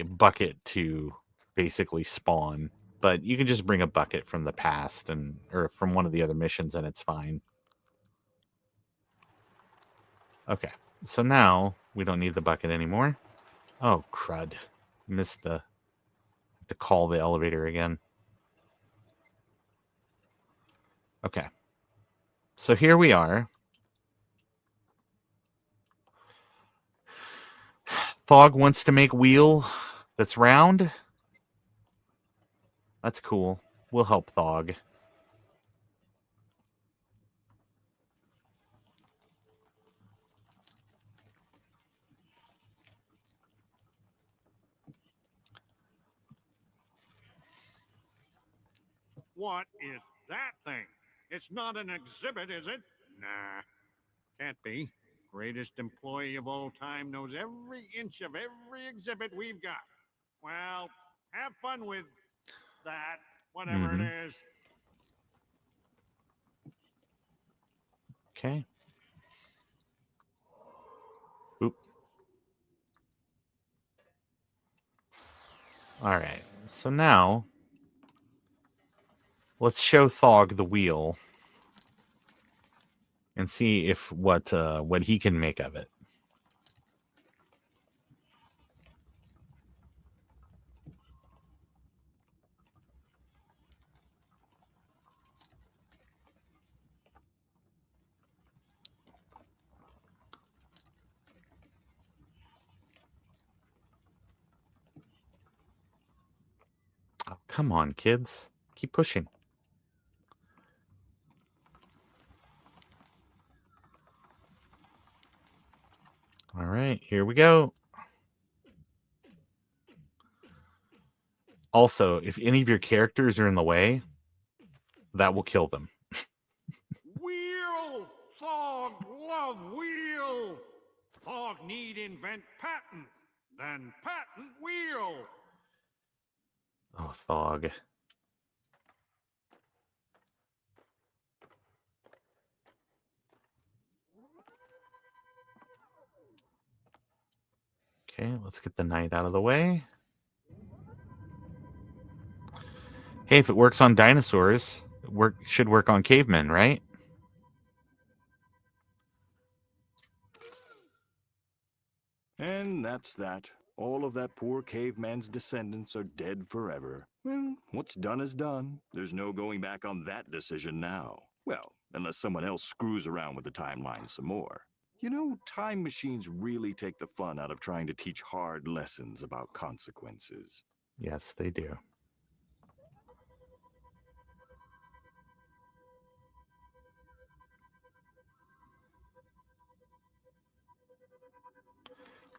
bucket to basically spawn. But you can just bring a bucket from the past or from one of the other missions and it's fine. Okay. So now we don't need the bucket anymore. Oh, crud. Missed to call the elevator again. Okay. So here we are. Fog wants to make wheel that's round. That's cool. We'll help Thog. What is that thing? It's not an exhibit, is it? Nah, can't be. Greatest employee of all time knows every inch of every exhibit we've got. Well, have fun with that, whatever it is. Okay. Oop. All right. So now let's show Thog the wheel and see if what he can make of it. Oh, come on, kids. Keep pushing. All right, here we go. Also, if any of your characters are in the way, that will kill them. Wheel! Thog love wheel! Thog need invent patent. Then patent wheel. Oh, Thog. Okay, let's get the knight out of the way. Hey, if it works on dinosaurs, it should work on cavemen, right? And that's that. All of that poor caveman's descendants are dead forever. Well, what's done is done. There's no going back on that decision now. Well, unless someone else screws around with the timeline some more. You know, time machines really take the fun out of trying to teach hard lessons about consequences. Yes, they do.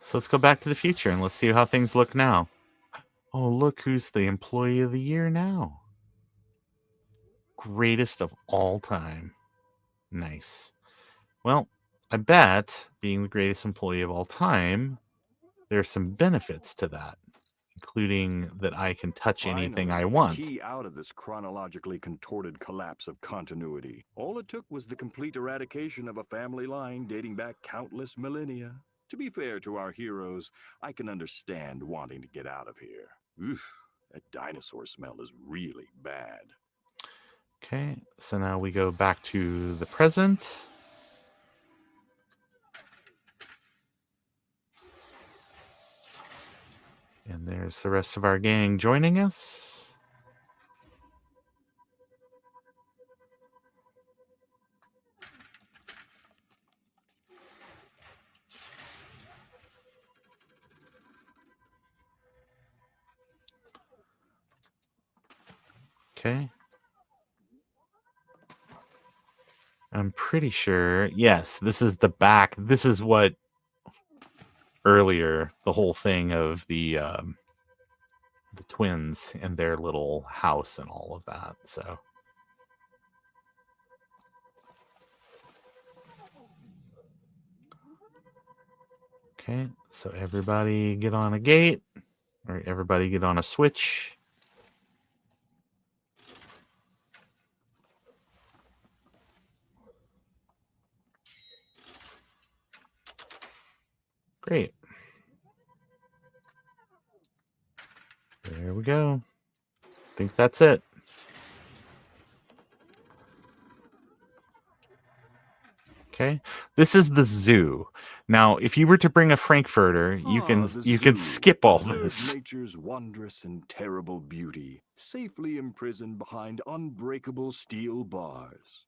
So let's go back to the future and let's see how things look now. Oh, look who's the employee of the year now. Greatest of all time. Nice. Well, I bet being the greatest employee of all time, there's some benefits to that, including that I can touch anything I Finally, want. key out of this chronologically contorted collapse of continuity. All it took was the complete eradication of a family line dating back countless millennia. To be fair to our heroes, I can understand wanting to get out of here. Oof, that dinosaur smell is really bad. Okay, so now we go back to the present. And there's the rest of our gang joining us. Okay. I'm pretty sure. Yes, this is the back. This is what earlier, the whole thing of the twins and their little house and all of that. So okay, so everybody get on a gate, or everybody get on a switch. Great. There we go. I think that's it. Okay. This is the zoo. Now, if you were to bring a Frankfurter, you can skip all Observe this. Nature's wondrous and terrible beauty, safely imprisoned behind unbreakable steel bars.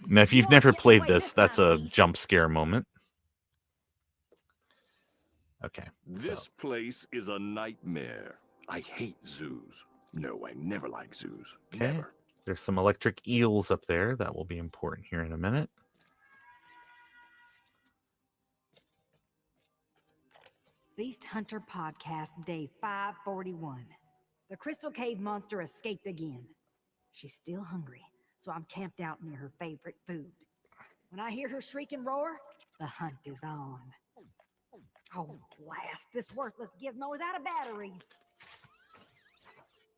Now, if you've never played this, that's a jump scare moment. Okay. This place is a nightmare. I hate zoos. No, I never like zoos. Okay. Never. There's some electric eels up there. That will be important here in a minute. Beast Hunter Podcast, day 541. The Crystal Cave monster escaped again. She's still hungry, so I'm camped out near her favorite food. When I hear her shriek and roar, the hunt is on. Oh, blast. This worthless gizmo is out of batteries.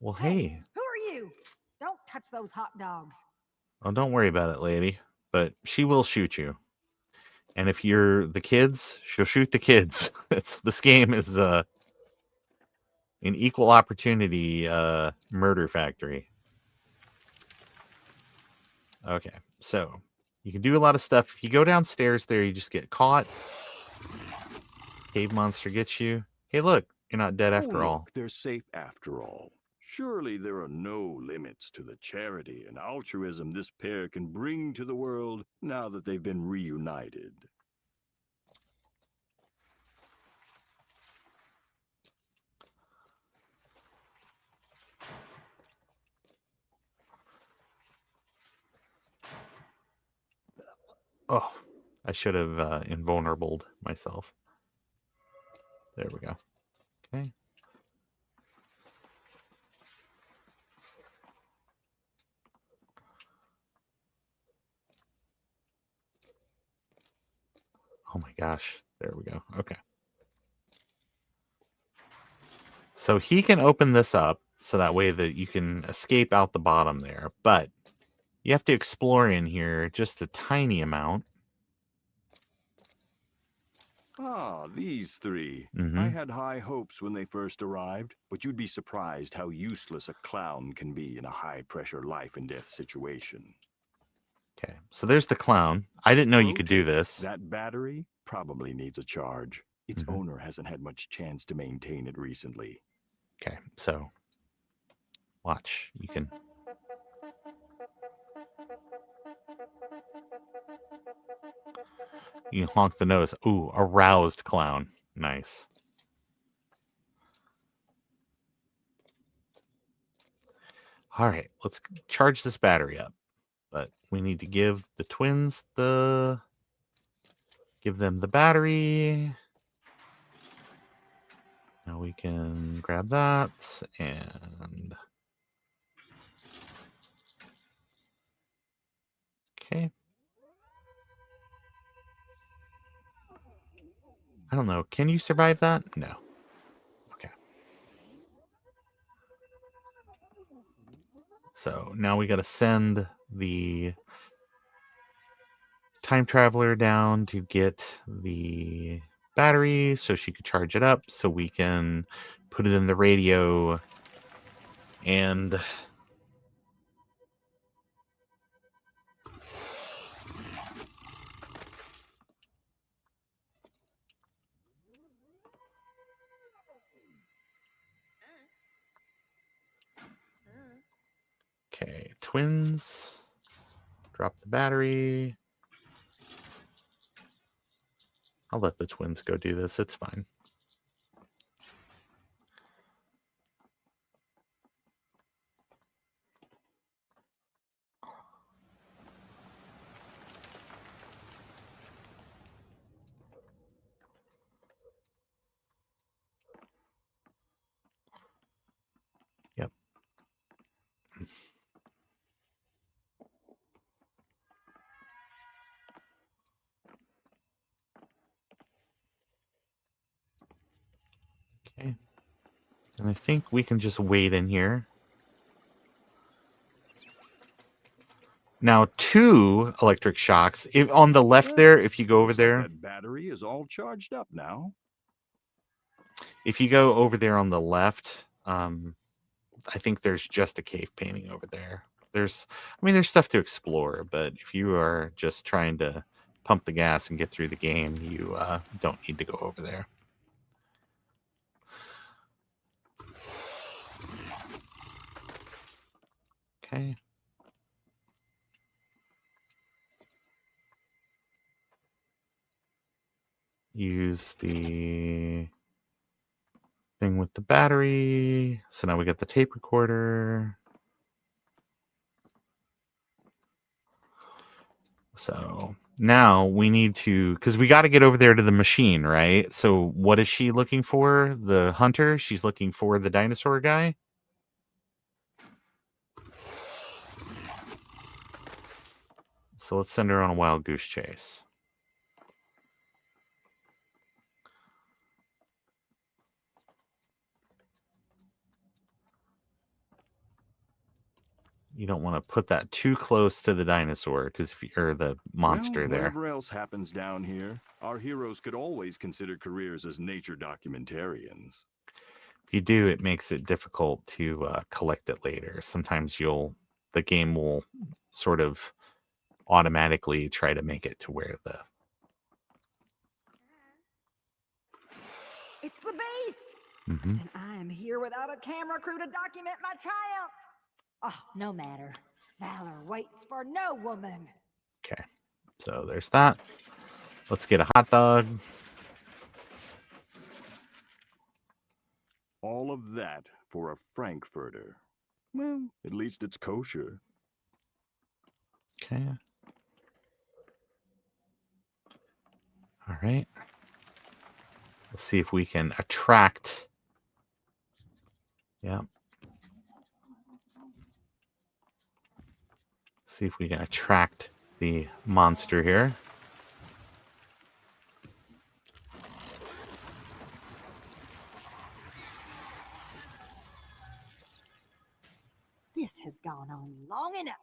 Well, hey. Who are you? Don't touch those hot dogs. Oh, don't worry about it, lady. But she will shoot you. And if you're the kids, she'll shoot the kids. This game is an equal opportunity murder factory. Okay, so you can do a lot of stuff. If you go downstairs there, you just get caught. Cave monster gets you. Hey, look, you're not dead after all. They're safe after all. Surely there are no limits to the charity and altruism this pair can bring to the world now that they've been reunited. Oh, I should have invulnerabled myself. There we go. Okay. Oh my gosh. There we go. Okay. So he can open this up so that way that you can escape out the bottom there. But you have to explore in here just a tiny amount. Ah, these three. Mm-hmm. I had high hopes when they first arrived, but you'd be surprised how useless a clown can be in a high-pressure life-and-death situation. Okay, so there's the clown. I didn't know you Pro could do tip, this. That battery probably needs a charge. Its Mhm. owner hasn't had much chance to maintain it recently. Okay, so watch. You can. You can honk the nose. Ooh, aroused clown. Nice. All right, let's charge this battery up. But we need to give the twins give them the battery. Now we can grab that and okay. I don't know. Can you survive that? No. Okay. So now we got to send the time traveler down to get the battery so she could charge it up so we can put it in the radio and okay, twins, drop the battery. I'll let the twins go do this. It's fine. Yep. Okay. And I think we can just wait in here. Now, 2 electric shocks. If on the left there, if you go over Looks like there, that battery is all charged up now. if you go over there on the left, I think there's just a cave painting over there. There's stuff to explore, but if you are just trying to pump the gas and get through the game, you don't need to go over there. Okay. Use the thing with the battery. So now we got the tape recorder. So now we need to, because we got to get over there to the machine, right? So what is she looking for? The hunter? She's looking for the dinosaur guy? So let's send her on a wild goose chase. You don't want to put that too close to the dinosaur because if you're the monster Well, there. whatever else happens down here, our heroes could always consider careers as nature documentarians. If you do, it makes it difficult to collect it later. Sometimes the game will sort of automatically try to make it to where the It's the beast! Mhm. And I am here without a camera crew to document my triumph. Oh, no matter. Valor waits for no woman. Okay, so there's that. Let's get a hot dog. All of that for a frankfurter. Well, at least it's kosher. Okay. All right. Let's see if we can attract. Yeah. See if we can attract the monster here. This has gone on long enough.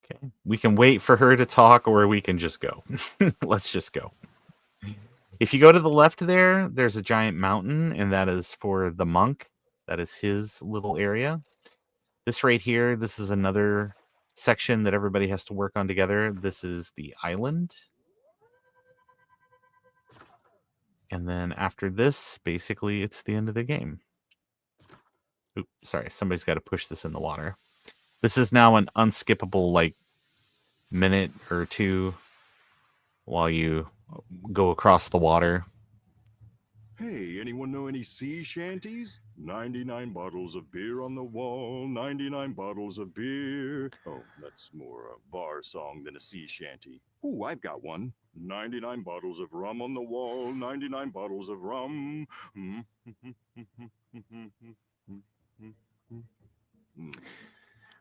Okay. We can wait for her to talk, or we can just go. Let's just go. If you go to the left there, there's a giant mountain, and that is for the monk. That is his little area. This right here, this is another section that everybody has to work on together. This is the island. And then after this, basically, it's the end of the game. Oops, sorry, somebody's got to push this in the water. This is now an unskippable, like, minute or two while you go across the water. Hey, anyone know any sea shanties? 99 bottles of beer on the wall, 99 bottles of beer. Oh, that's more a bar song than a sea shanty. Ooh, I've got one. 99 bottles of rum on the wall, 99 bottles of rum.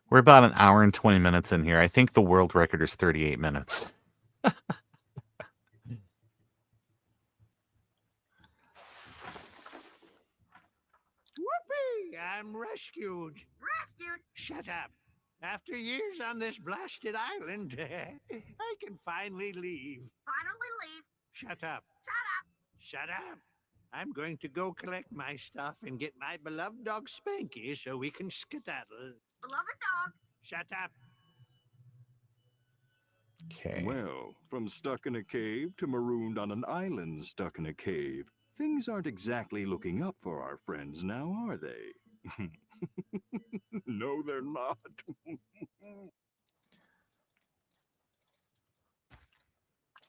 We're about an hour and 20 minutes in here. I think the world record is 38 minutes. Whoopee! I'm rescued. Rescued? Shut up. After years on this blasted island, I can finally leave. Finally leave. Shut up. Shut up. Shut up. I'm going to go collect my stuff and get my beloved dog Spanky so we can skedaddle. Beloved dog. Shut up. Okay. Well, from stuck in a cave to marooned on an island stuck in a cave, things aren't exactly looking up for our friends now, are they? No, they're not.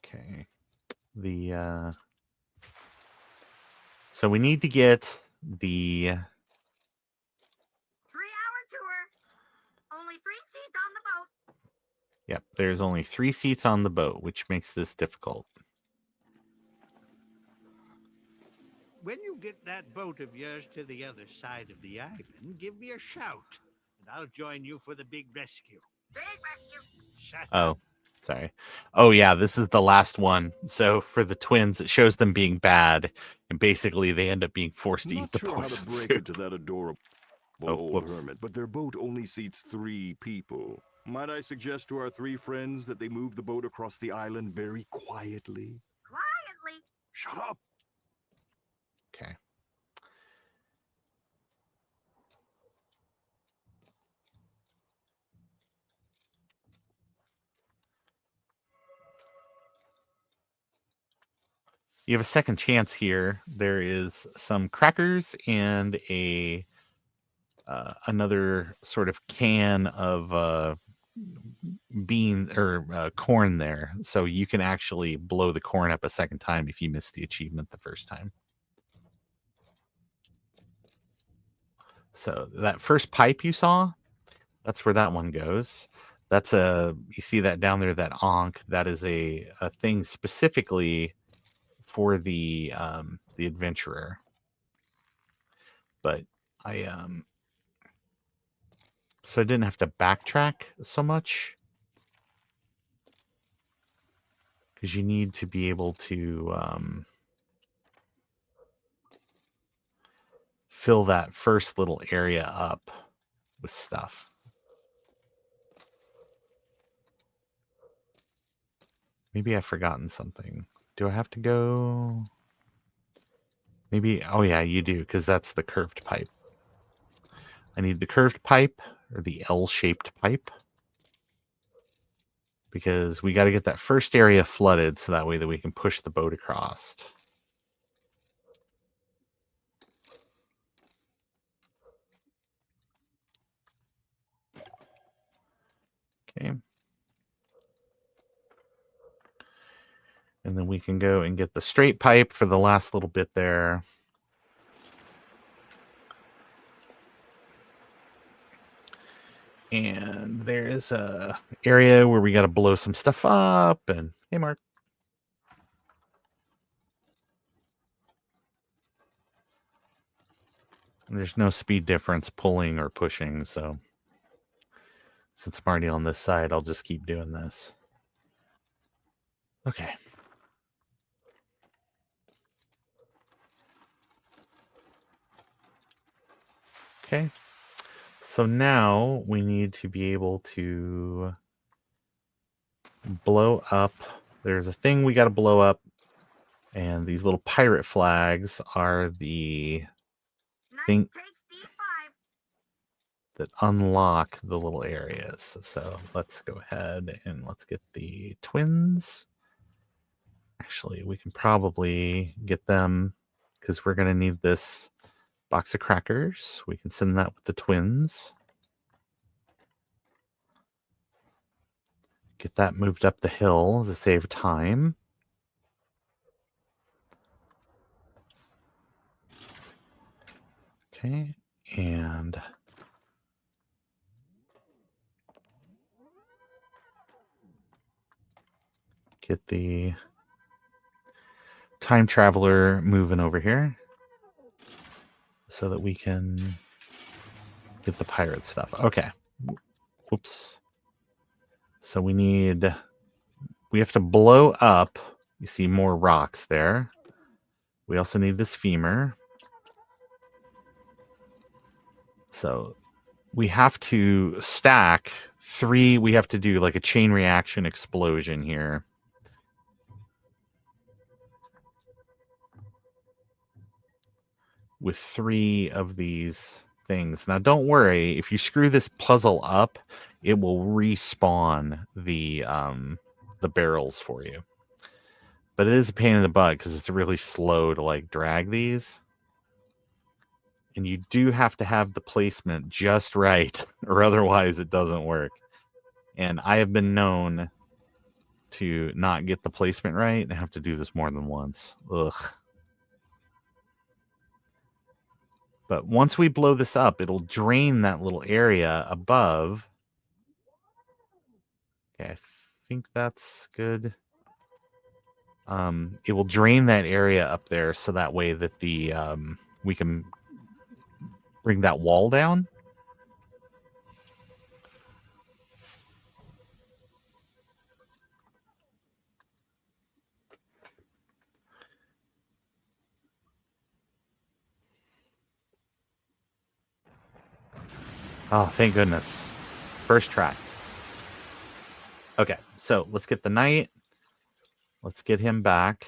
Okay. So we need to get the 3-hour tour. Only 3 seats on the boat. Yep, there's only 3 seats on the boat, which makes this difficult. When you get that boat of yours to the other side of the island, give me a shout, and I'll join you for the big rescue. Big rescue. Shut Oh, up. sorry. Oh, yeah, this is the last one. So for the twins, it shows them being bad, and basically they end up being forced to eat Not the sure how poison to break soup. it to that adorable old whoops. hermit, but their boat only seats 3 people. Might I suggest to our 3 friends that they move the boat across the island very quietly? Quietly. Shut up! Okay. You have a second chance here. There is some crackers and a another sort of can of beans or corn there, so you can actually blow the corn up a second time if you missed the achievement the first time. So that first pipe you saw, that's where that one goes. That's you see that down there, that ankh, that is a thing specifically for the adventurer. But so I didn't have to backtrack so much, because you need to be able to fill that first little area up with stuff. Maybe I've forgotten something. Do I have to go? Maybe, oh yeah, you do, because that's the curved pipe. I need the curved pipe, or the L-shaped pipe, because we got to get that first area flooded so that way that we can push the boat across. Okay. And then we can go and get the straight pipe for the last little bit there. And there's a area where we got to blow some stuff up. And hey, Mark. There's no speed difference pulling or pushing, so since I'm already on this side, I'll just keep doing this. Okay. Okay. So now we need to be able to blow up. There's a thing we got to blow up, and these little pirate flags are the thing that unlock the little areas. So let's go ahead and let's get the twins. Actually, we can probably get them because we're going to need this box of crackers. We can send that with the twins. Get that moved up the hill to save time. Okay, and get the time traveler moving over here so that we can get the pirate stuff. Okay. Whoops. So we have to blow up. You see more rocks there. We also need this femur. So we have to stack 3. We have to do like a chain reaction explosion here. With 3 of these things. Now, don't worry. If you screw this puzzle up, it will respawn the barrels for you. But it is a pain in the butt because it's really slow to like drag these. And you do have to have the placement just right, or otherwise it doesn't work. And I have been known to not get the placement right and have to do this more than once. Ugh. But once we blow this up, it'll drain that little area above. Okay, I think that's good. It will drain that area up there so that way that the we can bring that wall down. Oh, thank goodness. First try. Okay, so let's get the knight. Let's get him back.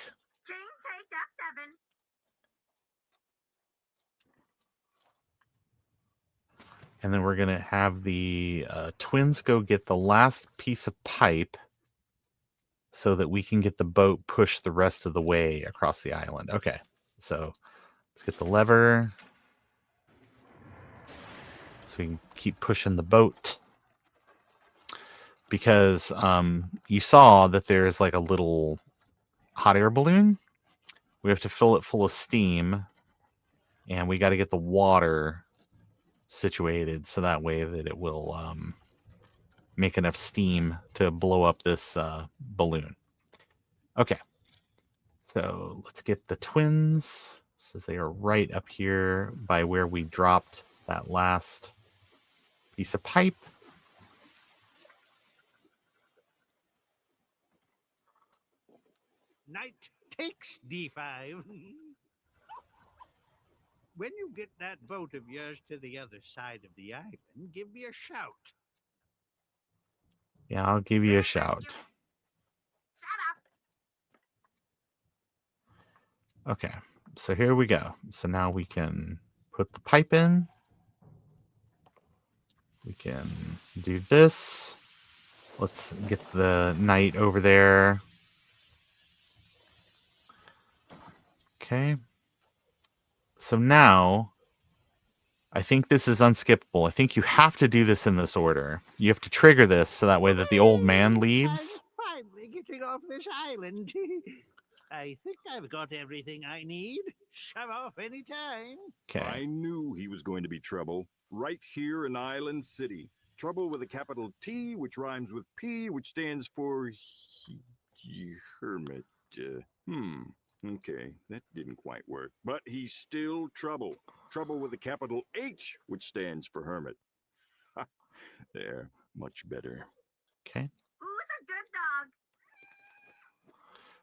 And then we're going to have the twins go get the last piece of pipe so that we can get the boat pushed the rest of the way across the island. Okay, so let's get the lever so we can keep pushing the boat. Because you saw that there's like a little hot air balloon. We have to fill it full of steam, and we got to get the water situated so that way that it will make enough steam to blow up this balloon. Okay, so let's get the twins, since they are right up here by where we dropped that last piece of pipe. Knight takes D5. When you get that boat of yours to the other side of the island, give me a shout. Yeah, I'll give you a shout. Okay, so here we go. So now we can put the pipe in. We can do this. Let's get the knight over there. Okay. So now, I think this is unskippable. I think you have to do this in this order. You have to trigger this so that way that the old man leaves. I'm finally getting off this island. I think I've got everything I need. Shove off any time. Okay. I knew he was going to be trouble. Right here in Island City. Trouble with a capital T, which rhymes with P, which stands for hermit. Okay, that didn't quite work. But he's still trouble. Trouble with the capital H, which stands for hermit. There, much better. Okay. Who's a good dog?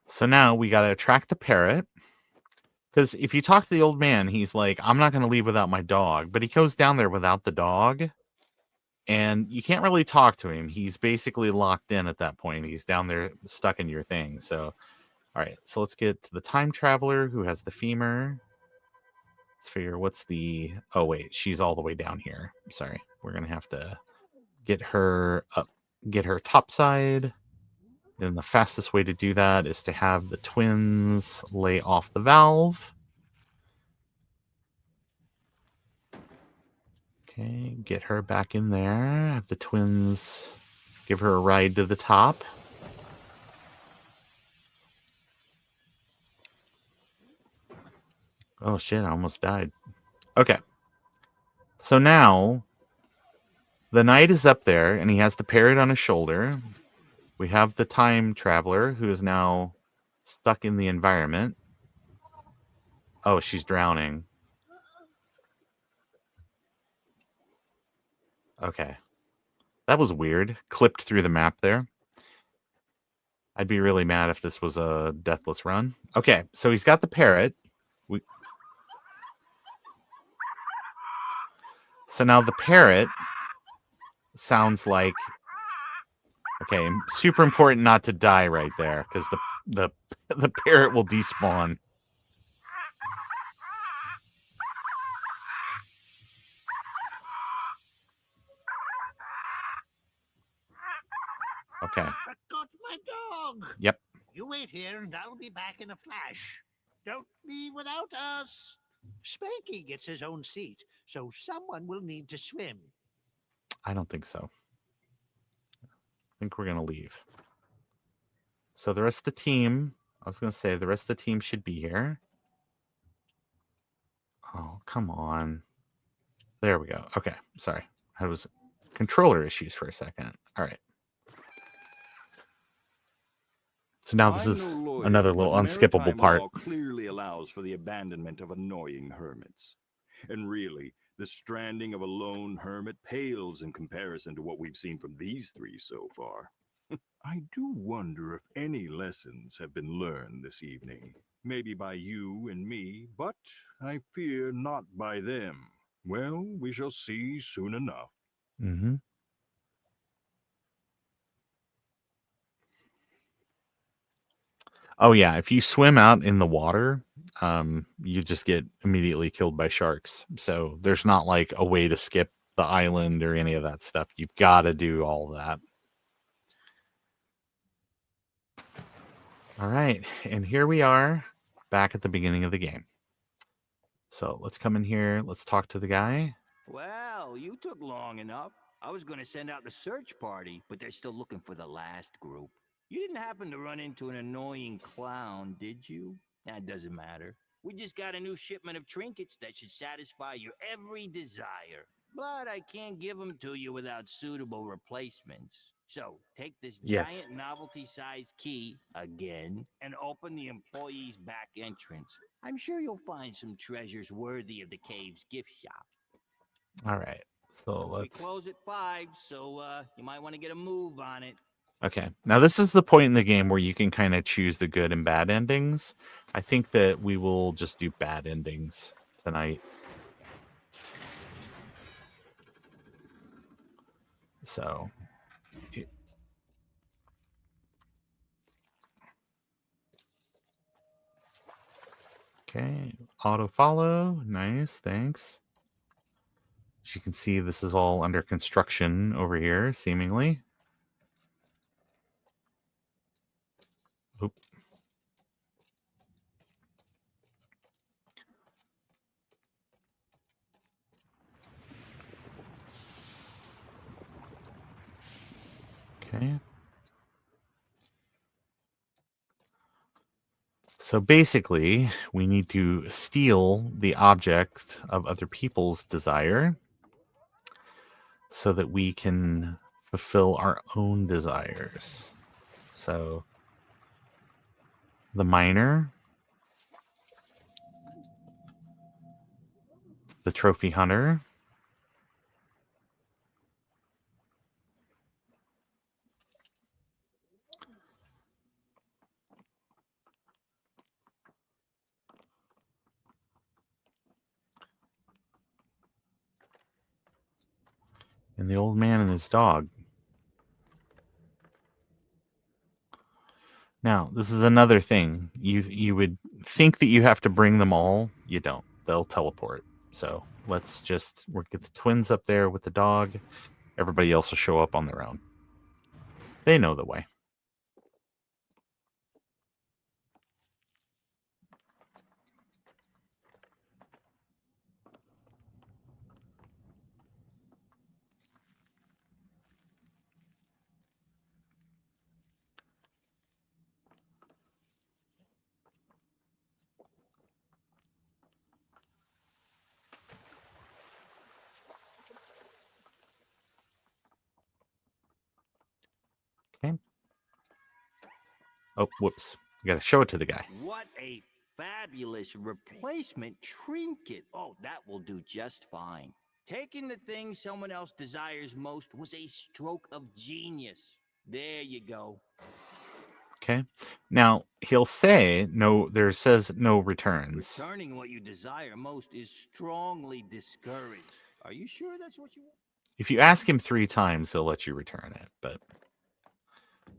So now we got to attract the parrot. Because if you talk to the old man, he's like, I'm not going to leave without my dog. But he goes down there without the dog. And you can't really talk to him. He's basically locked in at that point. He's down there stuck in your thing. So, all right. So let's get to the time traveler who has the femur. Let's figure what's the... Oh, wait. She's all the way down here. Sorry. We're going to have to get her up. Get her topside. And the fastest way to do that is to have the twins lay off the valve. Okay, get her back in there. Have the twins give her a ride to the top. Oh shit, I almost died. Okay. So now the knight is up there and he has the parrot on his shoulder. We have the time traveler who is now stuck in the environment. Oh, she's drowning. Okay. That was weird. Clipped through the map there. I'd be really mad if this was a deathless run. Okay, so he's got the parrot. So now the parrot sounds like... Okay, super important not to die right there, because the parrot will despawn. Okay. I got my dog. Yep. You wait here and I'll be back in a flash. Don't leave without us. Spanky gets his own seat, so someone will need to swim. I don't think so. I think we're going to leave. So the rest of the team... I was going to say the rest of the team should be here. Oh, come on. There we go. Okay, sorry. I was controller issues for a second. All right. So now this is another little unskippable part. Law clearly allows for the abandonment of annoying hermits. And really, the stranding of a lone hermit pales in comparison to what we've seen from these three so far. I do wonder if any lessons have been learned this evening. Maybe by you and me, but I fear not by them. Well, we shall see soon enough. Mm-hmm. Oh, yeah. If you swim out in the water, you just get immediately killed by sharks. So there's not like a way to skip the island or any of that stuff. You've got to do all that. All right. And here we are back at the beginning of the game. So let's come in here. Let's talk to the guy. Well, you took long enough. I was going to send out the search party, but they're still looking for the last group. You didn't happen to run into an annoying clown, did you? That doesn't matter. We just got a new shipment of trinkets that should satisfy your every desire. But I can't give them to you without suitable replacements. So, take this giant novelty-sized key, again, and open the employee's back entrance. I'm sure you'll find some treasures worthy of the cave's gift shop. All right. So We let's... close at 5, so you might want to get a move on it. Okay. Now this is the point in the game where you can kind of choose the good and bad endings. I think that we will just do bad endings tonight. So... Okay, auto follow. Nice, thanks. As you can see, this is all under construction over here, seemingly. Oop. Okay. So basically, we need to steal the object of other people's desire so that we can fulfill our own desires. So the miner the trophy hunter. And the old man and his dog. Now, this is another thing. You would think that you have to bring them all. You don't. They'll teleport. So let's just get the twins up there with the dog. Everybody else will show up on their own. They know the way. Okay. Oh, whoops. You got to show it to the guy. What a fabulous replacement trinket. Oh, that will do just fine. Taking the thing someone else desires most was a stroke of genius. There you go. Okay. Now, he'll say no, there says no returns. Returning what you desire most is strongly discouraged. Are you sure that's what you want? If you ask him 3 times, he'll let you return it. But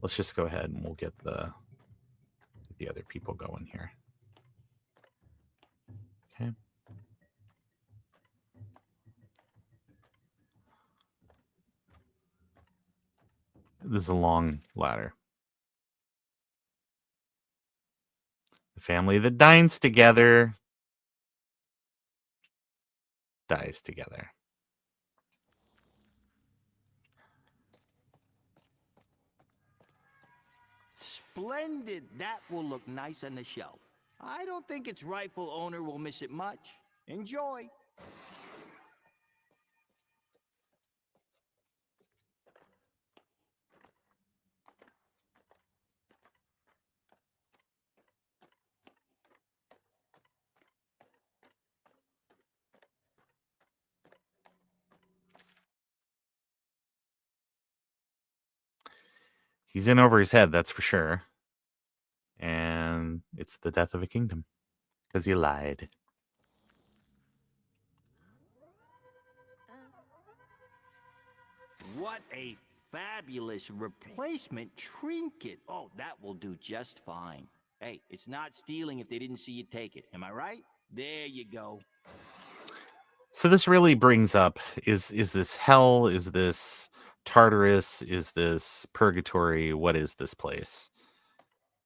let's just go ahead and we'll get the other people going here. Okay. This is a long ladder. The family that dines together dies together. Splendid. That will look nice on the shelf. I don't think its rightful owner will miss it much. Enjoy. He's in over his head, that's for sure. And it's the death of a kingdom because he lied. What a fabulous replacement trinket. Oh, that will do just fine. Hey, it's not stealing if they didn't see you take it. Am I right? There you go. So this really brings up, is this hell? Is this Tartarus? Is this purgatory? What is this place?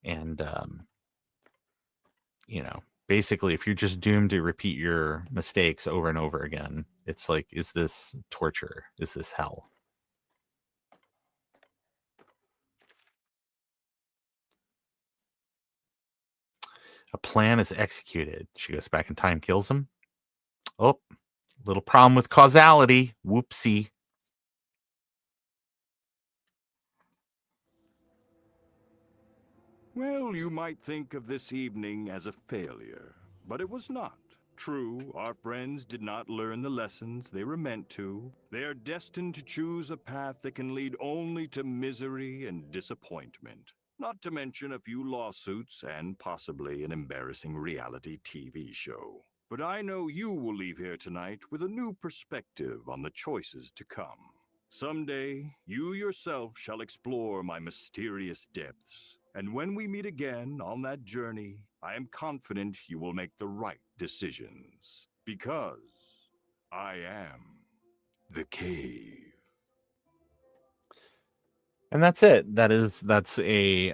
And, basically, if you're just doomed to repeat your mistakes over and over again, it's like, is this torture? Is this hell? A plan is executed. She goes back in time, kills him. Oh, little problem with causality. Whoopsie. Well, you might think of this evening as a failure, but it was not. True, our friends did not learn the lessons they were meant to. They are destined to choose a path that can lead only to misery and disappointment. Not to mention a few lawsuits and possibly an embarrassing reality TV show. But I know you will leave here tonight with a new perspective on the choices to come. Someday, you yourself shall explore my mysterious depths. And when we meet again on that journey, I am confident you will make the right decisions. Because I am the cave. And that's it. That's a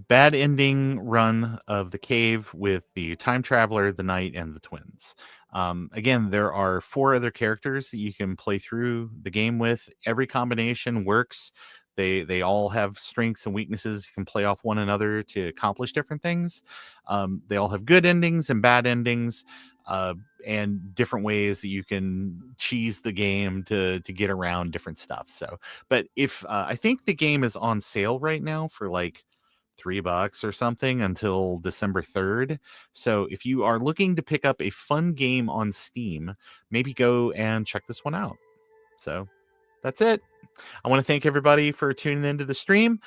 bad ending run of the cave with the time traveler, the knight, and the twins. Again, there are 4 other characters that you can play through the game with. Every combination works. They all have strengths and weaknesses. You can play off one another to accomplish different things. They all have good endings and bad endings. And different ways that you can cheese the game to get around different stuff. So, but if I think the game is on sale right now for like $3 or something until December 3rd. So if you are looking to pick up a fun game on Steam, maybe go and check this one out. So that's it. I want to thank everybody for tuning into the stream.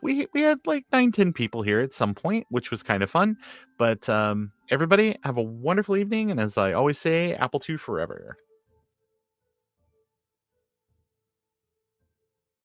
We had like 9-10 people here at some point, which was kind of fun. But everybody have a wonderful evening. And as I always say, Apple II forever.